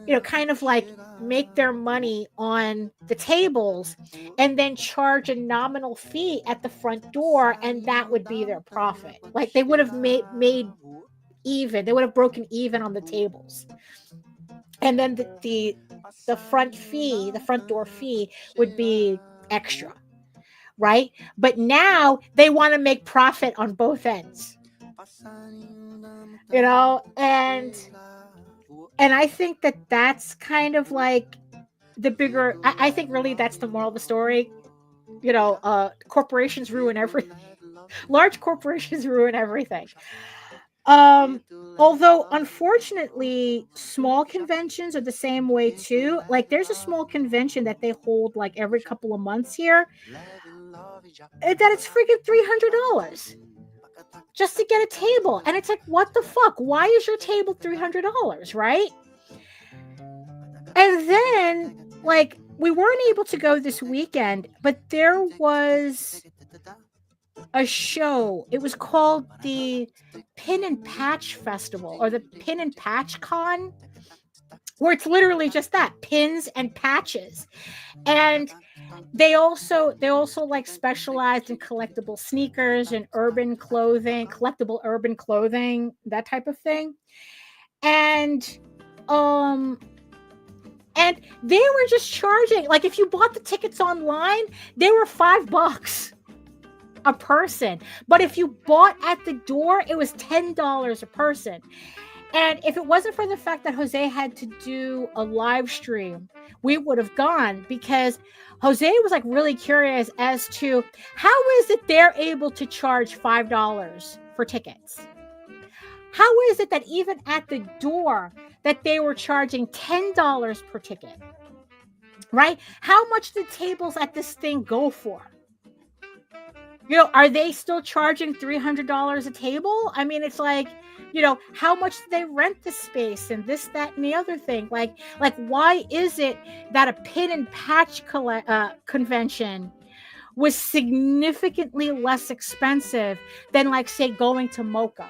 you know, kind of like make their money on the tables and then charge a nominal fee at the front door, and that would be their profit. Like, they would have made even, they would have broken even on the tables. And then the front door fee would be extra, right? But now they want to make profit on both ends. You know, and I think that's kind of like the bigger, I think really that's the moral of the story. You know, corporations ruin everything. Large corporations ruin everything. Although unfortunately, small conventions are the same way too. Like, there's a small convention that they hold like every couple of months here, that it's freaking $300 just to get a table. And it's like, what the fuck? Why is your table $300, right? And then, like, we weren't able to go this weekend, but there was a show. It was called the Pin and Patch Festival, or the Pin and Patch Con, where it's literally just that, pins and patches. And they also like specialized in collectible sneakers and collectible urban clothing, that type of thing. And they were just charging, like, if you bought the tickets online, they were $5. a person. But if you bought at the door, it was $10 a person. And if it wasn't for the fact that Jose had to do a live stream, we would have gone, because Jose was like really curious as to how is it they're able to charge $5 for tickets? How is it that even at the door that they were charging $10 per ticket? Right? How much do tables at this thing go for? You know, are they still charging $300 a table? I mean, it's like, you know, how much do they rent the space and this, that, and the other thing? Like why is it that a pin and patch convention was significantly less expensive than, like, say, going to Mocha,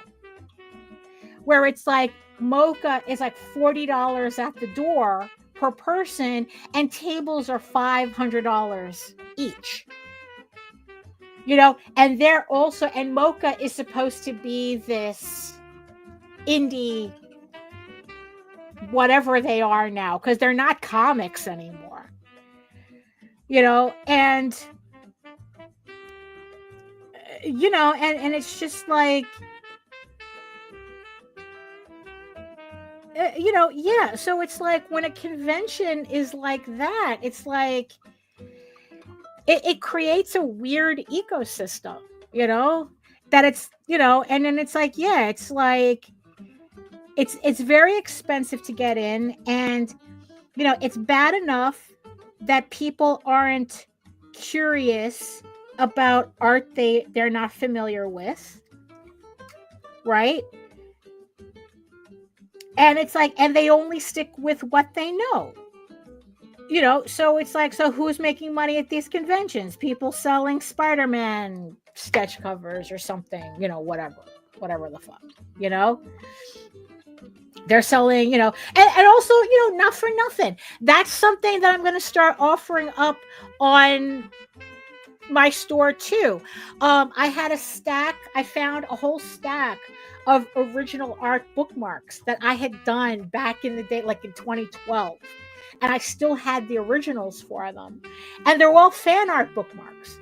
where it's like Mocha is like $40 at the door per person and tables are $500 each? You know, and they're also, and Mocha is supposed to be this indie, whatever they are now, because they're not comics anymore. You know, and, you know, and it's just like, you know, yeah. So it's like when a convention is like that, it's like, it creates a weird ecosystem, you know, that it's, you know, and then it's like, yeah, it's like, it's very expensive to get in. And, you know, it's bad enough that people aren't curious about art they're not familiar with. Right. And it's like, and they only stick with what they know. You know, so it's like, so who's making money at these conventions? People selling Spider-Man sketch covers or something, you know, whatever the fuck, you know? They're selling, you know, and also, you know, not for nothing. That's something that I'm going to start offering up on my store too. I had a stack. I found a whole stack of original art bookmarks that I had done back in the day, like in 2012. And I still had the originals for them. And they're all fan art bookmarks.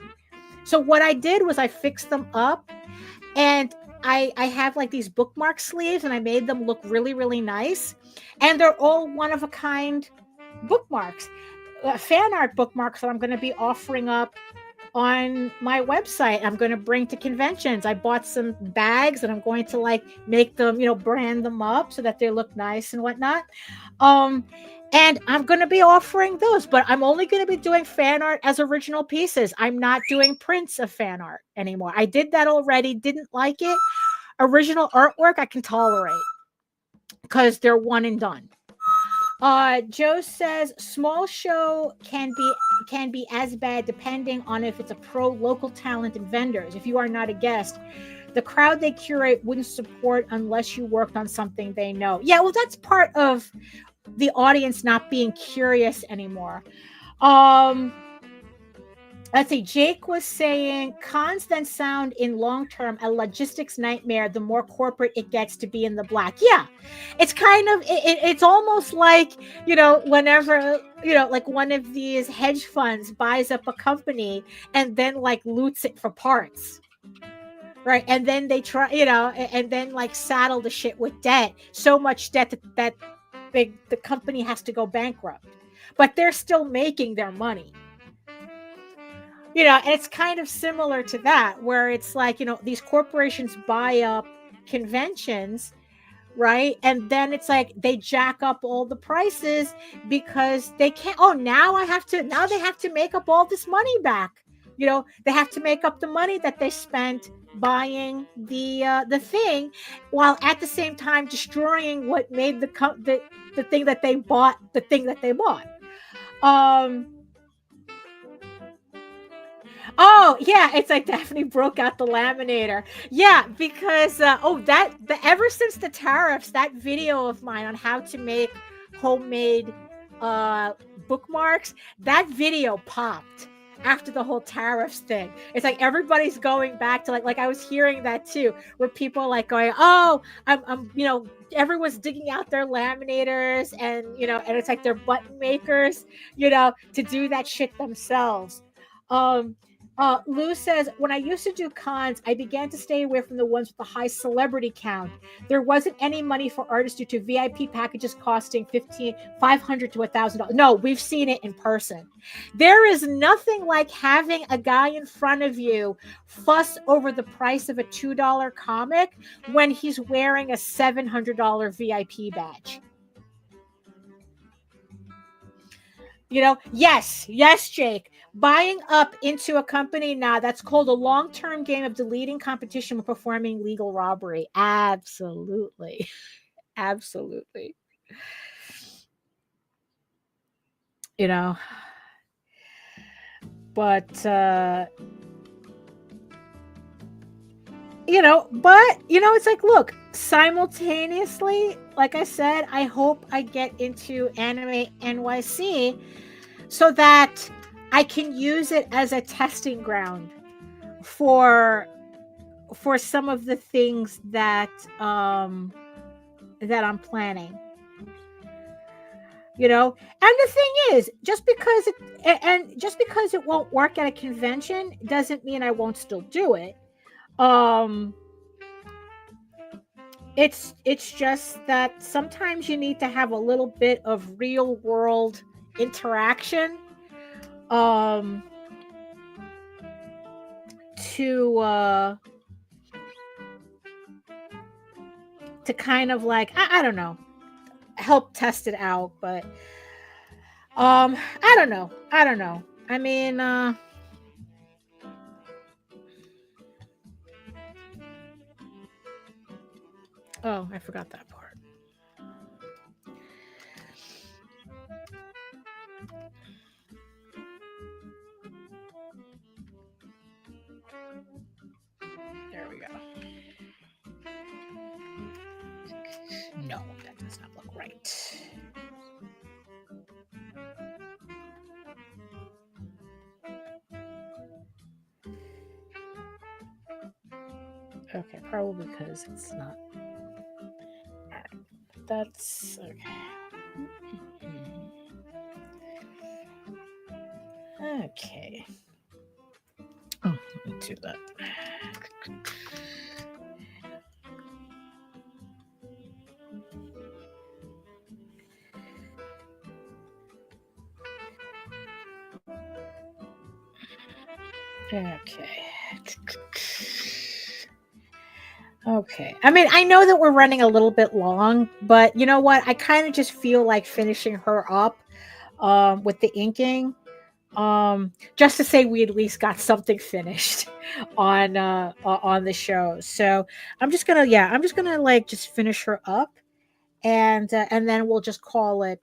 So what I did was I fixed them up, and I have like these bookmark sleeves, and I made them look really, really nice. And they're all one of a kind bookmarks, fan art bookmarks that I'm going to be offering up on my website. I'm going to bring to conventions. I bought some bags, and I'm going to like make them, you know, brand them up so that they look nice and whatnot. And I'm going to be offering those, but I'm only going to be doing fan art as original pieces. I'm not doing prints of fan art anymore. I did that already. Didn't like it. Original artwork I can tolerate because they're one and done. Joe says small show can be as bad depending on if it's a pro local talent and vendors. If you are not a guest, the crowd they curate wouldn't support unless you worked on something they know. Yeah, well, that's part of the audience not being curious anymore. Let's see. Jake was saying cons then sound in long term a logistics nightmare the more corporate it gets to be in the black. Yeah, it's kind of it's almost like, you know, whenever, you know, like one of these hedge funds buys up a company and then like loots it for parts. Right. And then they try, you know, and then like saddle the shit with debt, so much debt that the company has to go bankrupt, but they're still making their money. You know, and it's kind of similar to that, where it's like, you know, these corporations buy up conventions, right? And then it's like they jack up all the prices because they can't. Oh, now they have to make up all this money back. You know, they have to make up the money that they spent buying the thing, while at the same time destroying what made the thing that they bought the thing that they bought. Oh yeah, it's like Daphne broke out the laminator. Yeah, because ever since the tariffs, that video of mine on how to make homemade bookmarks, that video popped after the whole tariffs thing. It's like everybody's going back to like I was hearing that too, where people are like going, oh, I'm you know, everyone's digging out their laminators and, you know, and it's like they're button makers, you know, to do that shit themselves. Lou says, when I used to do cons, I began to stay away from the ones with the high celebrity count. There wasn't any money for artists due to VIP packages costing $500 to $1,000. No, we've seen it in person. There is nothing like having a guy in front of you fuss over the price of a $2 comic when he's wearing a $700 VIP badge. You know, yes, Jake. Buying up into a company now, that's called a long-term game of deleting competition with performing legal robbery. Absolutely. Absolutely. You know, but it's like, look, simultaneously, like I said, I hope I get into Anime NYC so that I can use it as a testing ground for some of the things that that I'm planning. You know, and the thing is, just because it won't work at a convention doesn't mean I won't still do it. It's just that sometimes you need to have a little bit of real world interaction to kind of like, I don't know, help test it out. But I don't know. I mean, oh, I forgot that part. There we go. No, that does not look right. Okay, probably because it's not. All right, that's okay. Okay. Oh, let me do that. Okay. I mean, I know that we're running a little bit long, but you know what? I kind of just feel like finishing her up with the inking. Just to say we at least got something finished on the show. So I'm just gonna like just finish her up, and then we'll just call it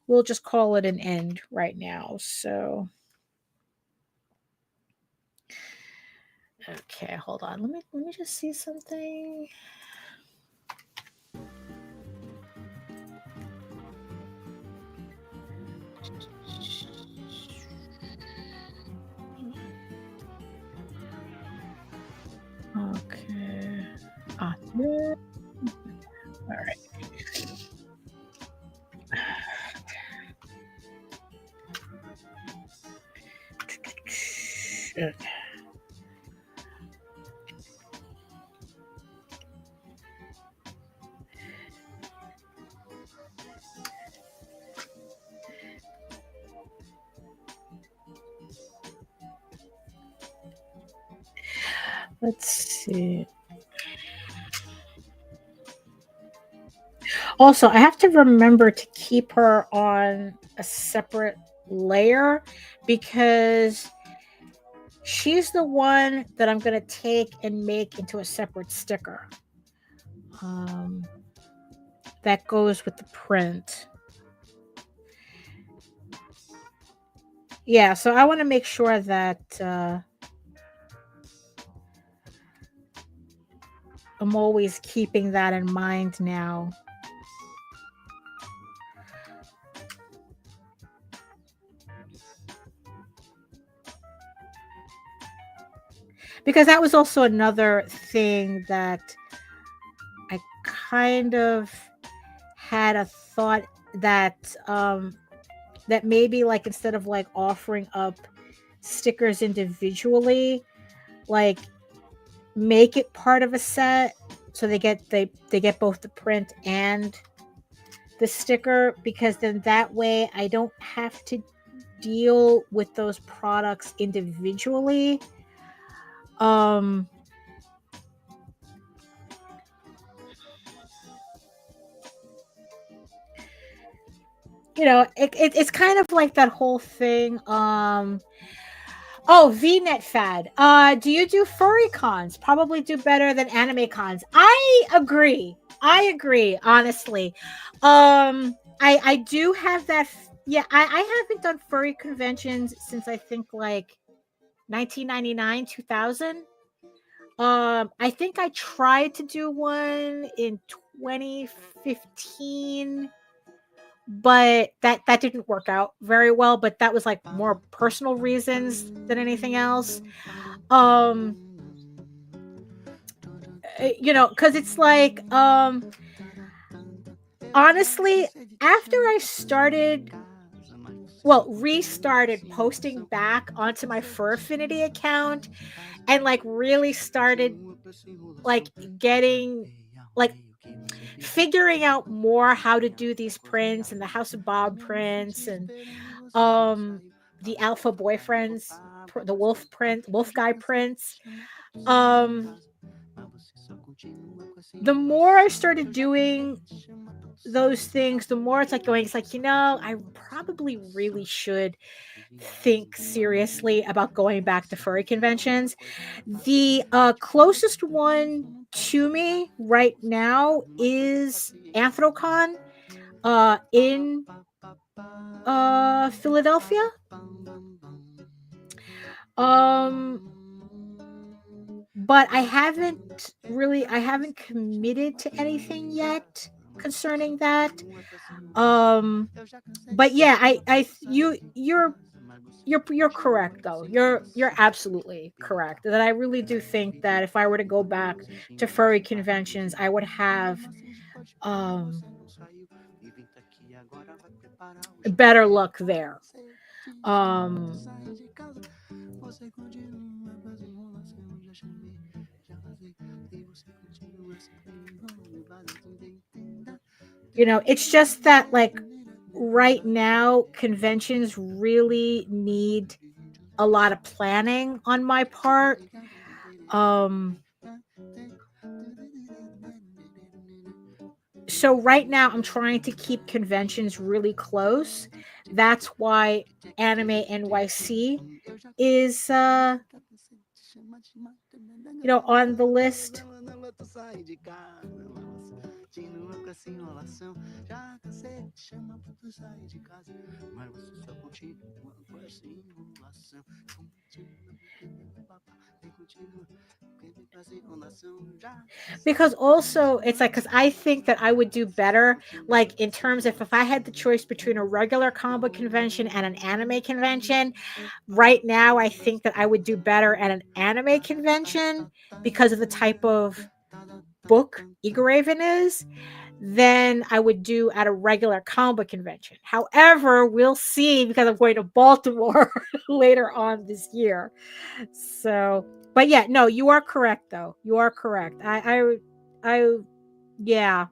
an end right now. So okay, hold on. Let me just see something. Okay. All right. Okay. Let's see. Also, I have to remember to keep her on a separate layer because she's the one that I'm going to take and make into a separate sticker. That goes with the print. Yeah, so I want to make sure that I'm always keeping that in mind now. Because that was also another thing that I kind of had a thought that that maybe like instead of like offering up stickers individually, like make it part of a set so they get both the print and the sticker, because then that way I don't have to deal with those products individually. You know, it's kind of like that whole thing. Oh, VNet fad. Do you do furry cons? Probably do better than anime cons. I agree. Honestly. I do have that. Yeah, I haven't done furry conventions since I think like 1999, 2000. I think I tried to do one in 2015, but that didn't work out very well. But that was like more personal reasons than anything else. Um, you know, because it's like, honestly, after I restarted posting back onto my Fur Affinity account and like really started like getting like figuring out more how to do these prints and the House of Bob prints and the alpha boyfriends, the wolf guy prints. The more I started doing those things, the more it's like, you know, I probably really should think seriously about going back to furry conventions. The closest one to me right now is Anthrocon in Philadelphia. But I haven't committed to anything yet concerning that. But yeah, you're correct though. You're absolutely correct. That I really do think that if I were to go back to furry conventions, I would have better luck there. You know, it's just that like right now conventions really need a lot of planning on my part. So right now I'm trying to keep conventions really close. That's why Anime NYC is you know, on the list. Because also it's like, because I think that I would do better like in terms of if I had the choice between a regular comic book convention and an anime convention. Right now I think that I would do better at an anime convention because of the type of book EGORAVEN is than I would do at a regular comic book convention. However, we'll see because I'm going to Baltimore later on this year. So, but yeah, no, you are correct though. You are correct. I yeah.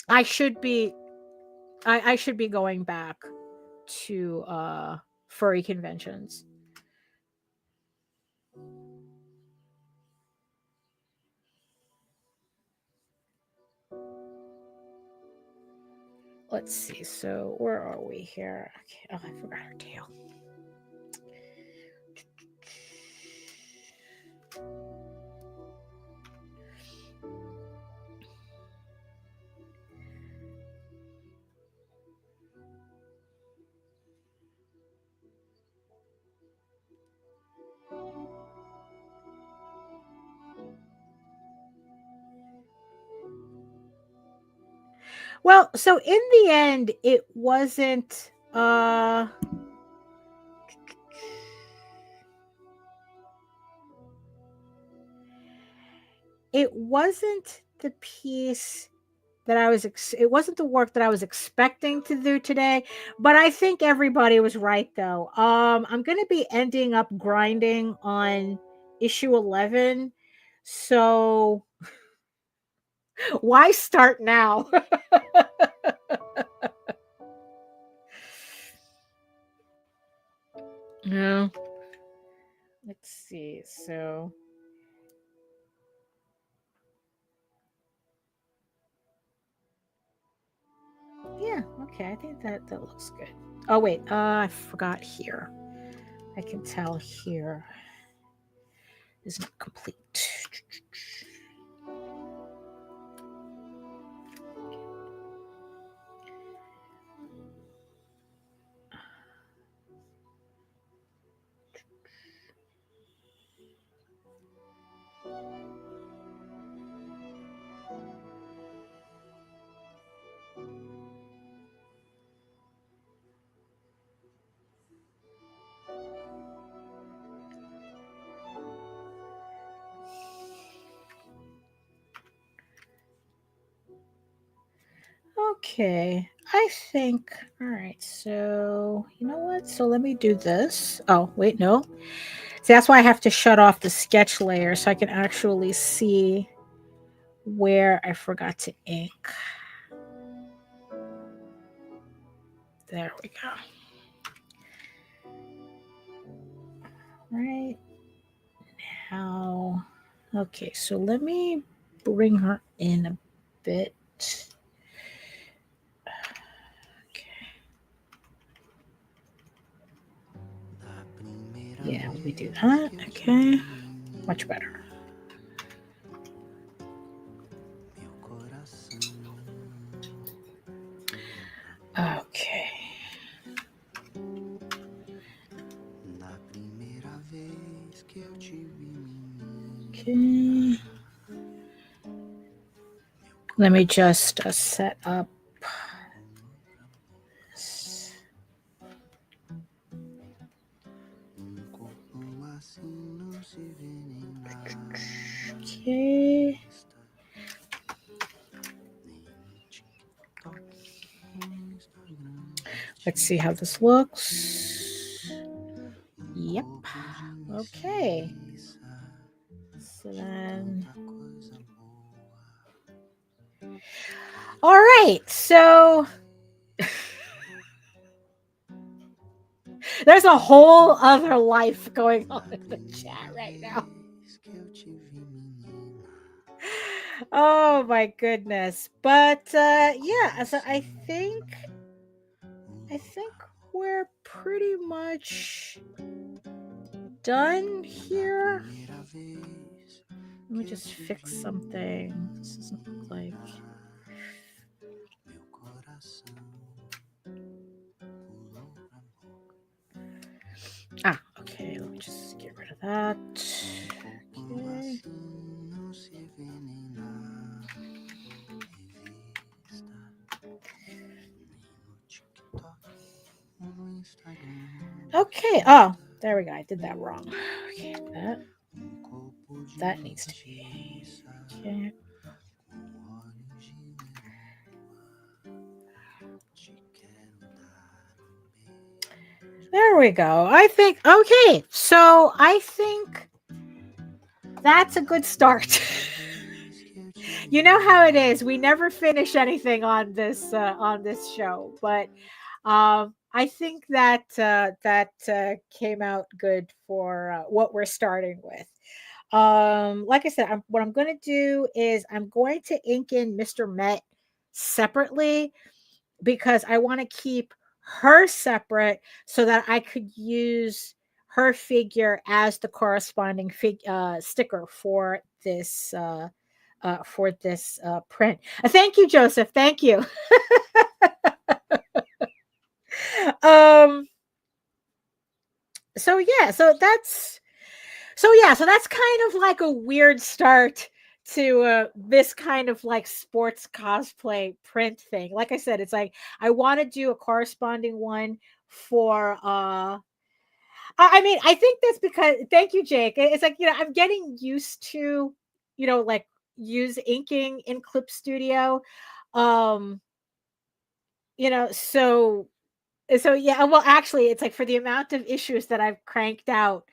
I should be I should be going back to furry conventions. Let's see. So where are we here? Okay. Oh, I forgot her tail. Well, so in the end, it wasn't the piece that it wasn't the work that I was expecting to do today, but I think everybody was right though. I'm going to be ending up grinding on issue 11. So why start now? No. Let's see. So yeah, okay. I think that looks good. Oh wait, I forgot here. I can tell here is not complete. Okay, I think, all right, so you know what? So let me do this. Oh, wait, no. See, that's why I have to shut off the sketch layer so I can actually see where I forgot to ink. There we go. Right now, okay, so let me bring her in a bit. Yeah, let me do that. Okay, much better. Okay. Okay. Let me just set up this. Okay. Let's see how this looks. Yep. Okay. So then. All right. So there's a whole other life going on in the chat right now. Oh my goodness. But yeah, so I think we're pretty much done here. Let me just fix something. This doesn't look like. Ah, okay. Let me just get rid of that. Okay. Okay. Oh, there we go. I did that wrong. Okay, that needs to be. Okay. There we go. I think, okay, so I think that's a good start. You know how it is. We never finish anything on this show, but I think that came out good for what we're starting with. Like I said, what I'm going to do is I'm going to ink in Mr. Met separately because I want to keep her separate so that I could use her figure as the corresponding sticker for this print. Thank you, Joseph. Thank you. So that's kind of like a weird start to this kind of like sports cosplay print thing. Like I said, it's like I want to do a corresponding one for I mean, I think that's because thank you, Jake. It's like, I'm getting used to, like use inking in Clip Studio. Um, so yeah, well, actually, it's like for the amount of issues that I've cranked out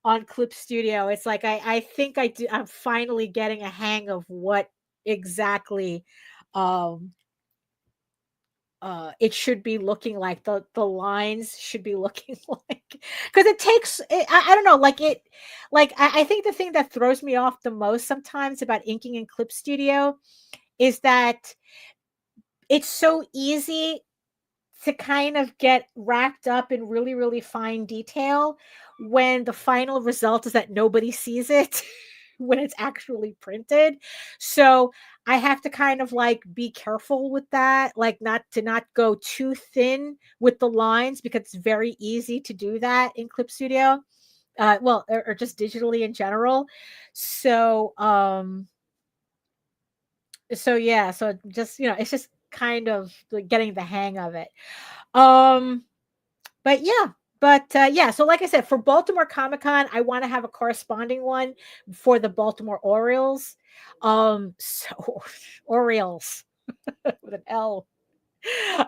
on Clip Studio, it's like I think I'm finally getting a hang of what exactly um it should be looking like. The lines should be looking like, because it takes I don't know, I think the thing that throws me off the most sometimes about inking in Clip Studio is that it's so easy to kind of get wrapped up in really, really fine detail when the final result is that nobody sees it when it's actually printed. So I have to kind of like be careful with that, like not go too thin with the lines, because it's very easy to do that in Clip Studio. Well, or just digitally in general. So yeah, so just, it's just kind of like getting the hang of it. Um but yeah, yeah, so like I said, for Baltimore Comic-Con, I want to have a corresponding one for the Baltimore Orioles. So Orioles with an L.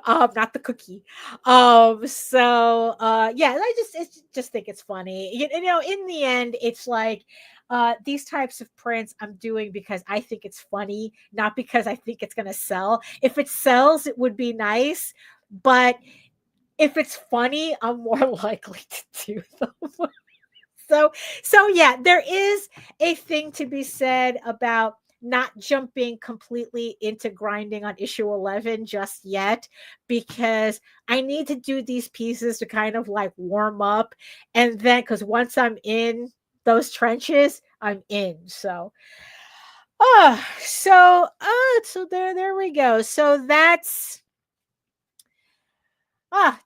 Not the cookie. Yeah, just think it's funny. In the end, it's like these types of prints I'm doing because I think it's funny, not because I think it's gonna sell. If it sells, it would be nice, but if it's funny, I'm more likely to do them. So yeah, there is a thing to be said about not jumping completely into grinding on issue 11 just yet, because I need to do these pieces to kind of like warm up, and then because once I'm in those trenches, I'm in. So so there we go. So that's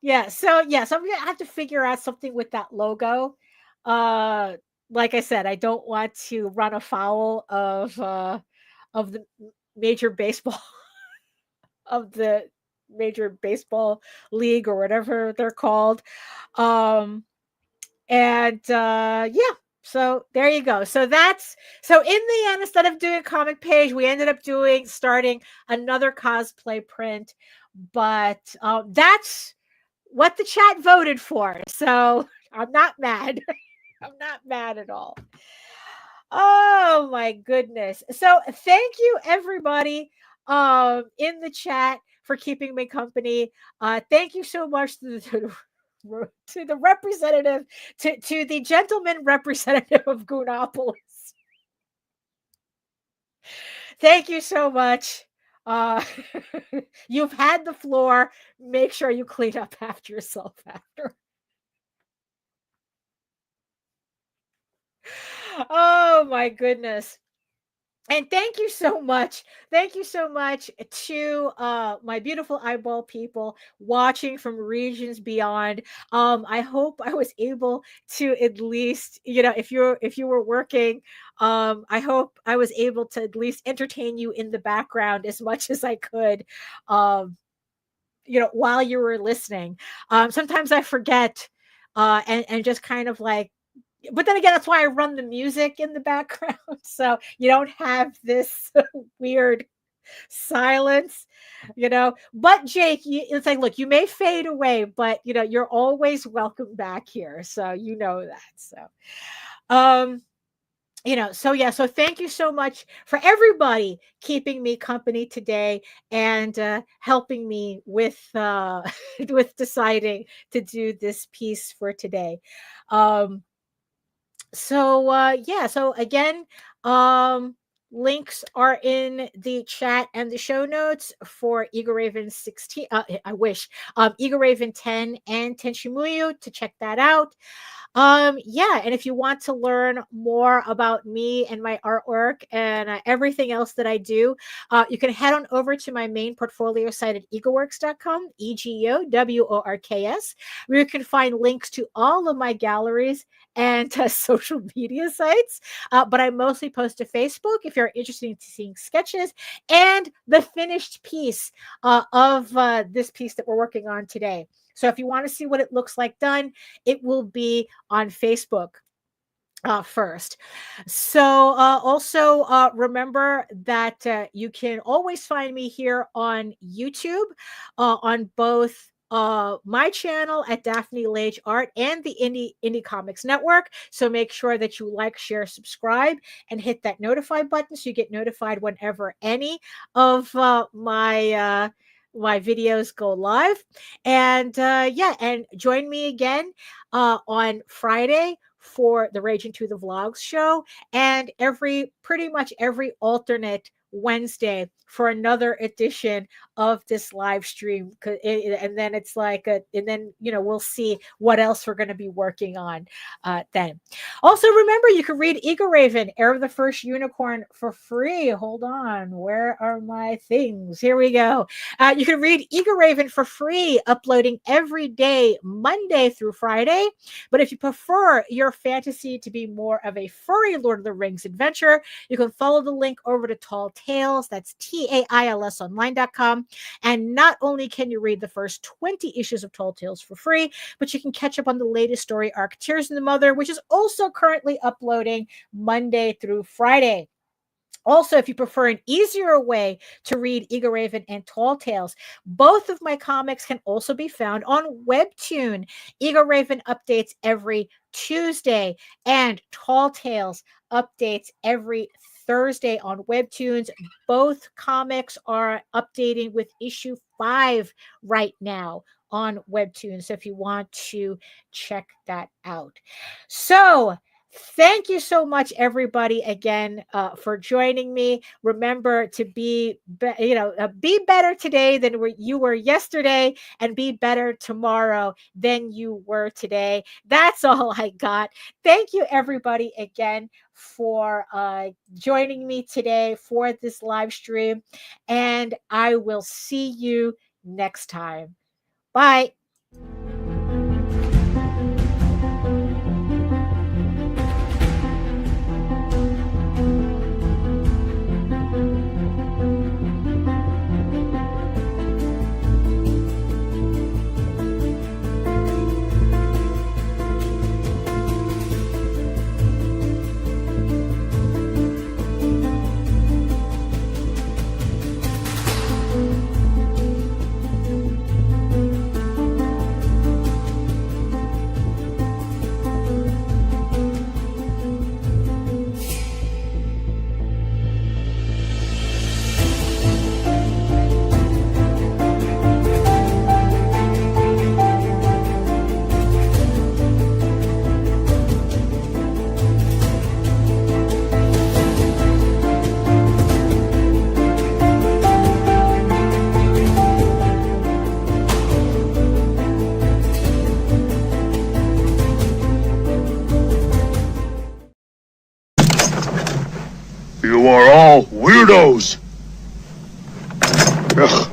yeah. So I'm gonna have to figure out something with that logo. Uh, like I said, I don't want to run afoul of the major baseball of the major baseball league, or whatever they're called. Um, and Yeah. So there you go. So in the end, instead of doing a comic page, we ended up starting another cosplay print. But that's what the chat voted for. So I'm not mad. I'm not mad at all. Oh my goodness. So thank you everybody in the chat for keeping me company. Thank you so much to the representative, to the gentleman representative of Goonopolis. Thank you so much. Uh, you've had the floor. Make sure you clean up after yourself after. Oh my goodness. And thank you so much. Thank you so much to my beautiful eyeball people watching from regions beyond. I hope I was able to at least, if you were working, I hope I was able to at least entertain you in the background as much as I could. Um, while you were listening. Sometimes I forget and just kind of like, but then again, that's why I run the music in the background. So you don't have this weird silence, But Jake, it's like, look, you may fade away, but you're always welcome back here. So you know that. So um so yeah, so thank you so much for everybody keeping me company today, and helping me with with deciding to do this piece for today. um yeah, so again, um links are in the chat and the show notes for EGORAVEN 16. I wish EGORAVEN 10 and Tenshimuyo, to check that out. Yeah, and if you want to learn more about me and my artwork and everything else that I do, you can head on over to my main portfolio site at egoworks.com, EGOWORKS, where you can find links to all of my galleries and social media sites. But I mostly post to Facebook if you're interested in seeing sketches and the finished piece of this piece that we're working on today. So if you want to see what it looks like done, it will be on Facebook. first. So also remember that you can always find me here on YouTube on both my channel at Daphne Lage Art and the Indie Comics Network. So make sure that you like, share, subscribe, and hit that notify button so you get notified whenever any of my videos go live. And yeah, and join me again on Friday for the Raging to the Vlogs show, and pretty much every alternate Wednesday for another edition of this live stream. And then it's like and then we'll see what else we're going to be working on then. Also remember, you can read EGORAVEN, Heir of the First Unicorn, for free. Hold on, where are my things? Here we go. You can read EGORAVEN for free, uploading every day, Monday through Friday. But if you prefer your fantasy to be more of a furry Lord of the Rings adventure, you can follow the link over to Tall Tales. That's TAILSonline.com. And not only can you read the first 20 issues of Tall Tales for free, but you can catch up on the latest story arc, Tears in the Mother, which is also currently uploading Monday through Friday. Also, if you prefer an easier way to read EGORAVEN and Tall Tales, both of my comics can also be found on Webtoon. EGORAVEN updates every Tuesday, and Tall Tales updates every Thursday on Webtoons. Both comics are updating with issue 5 right now on Webtoons, so if you want to check that out. So thank you so much, everybody, again, for joining me. Remember to be better today than you were yesterday, and be better tomorrow than you were today. That's all I got. Thank you, everybody, again, for joining me today for this live stream, and I will see you next time. Bye. You are all weirdos. Ugh.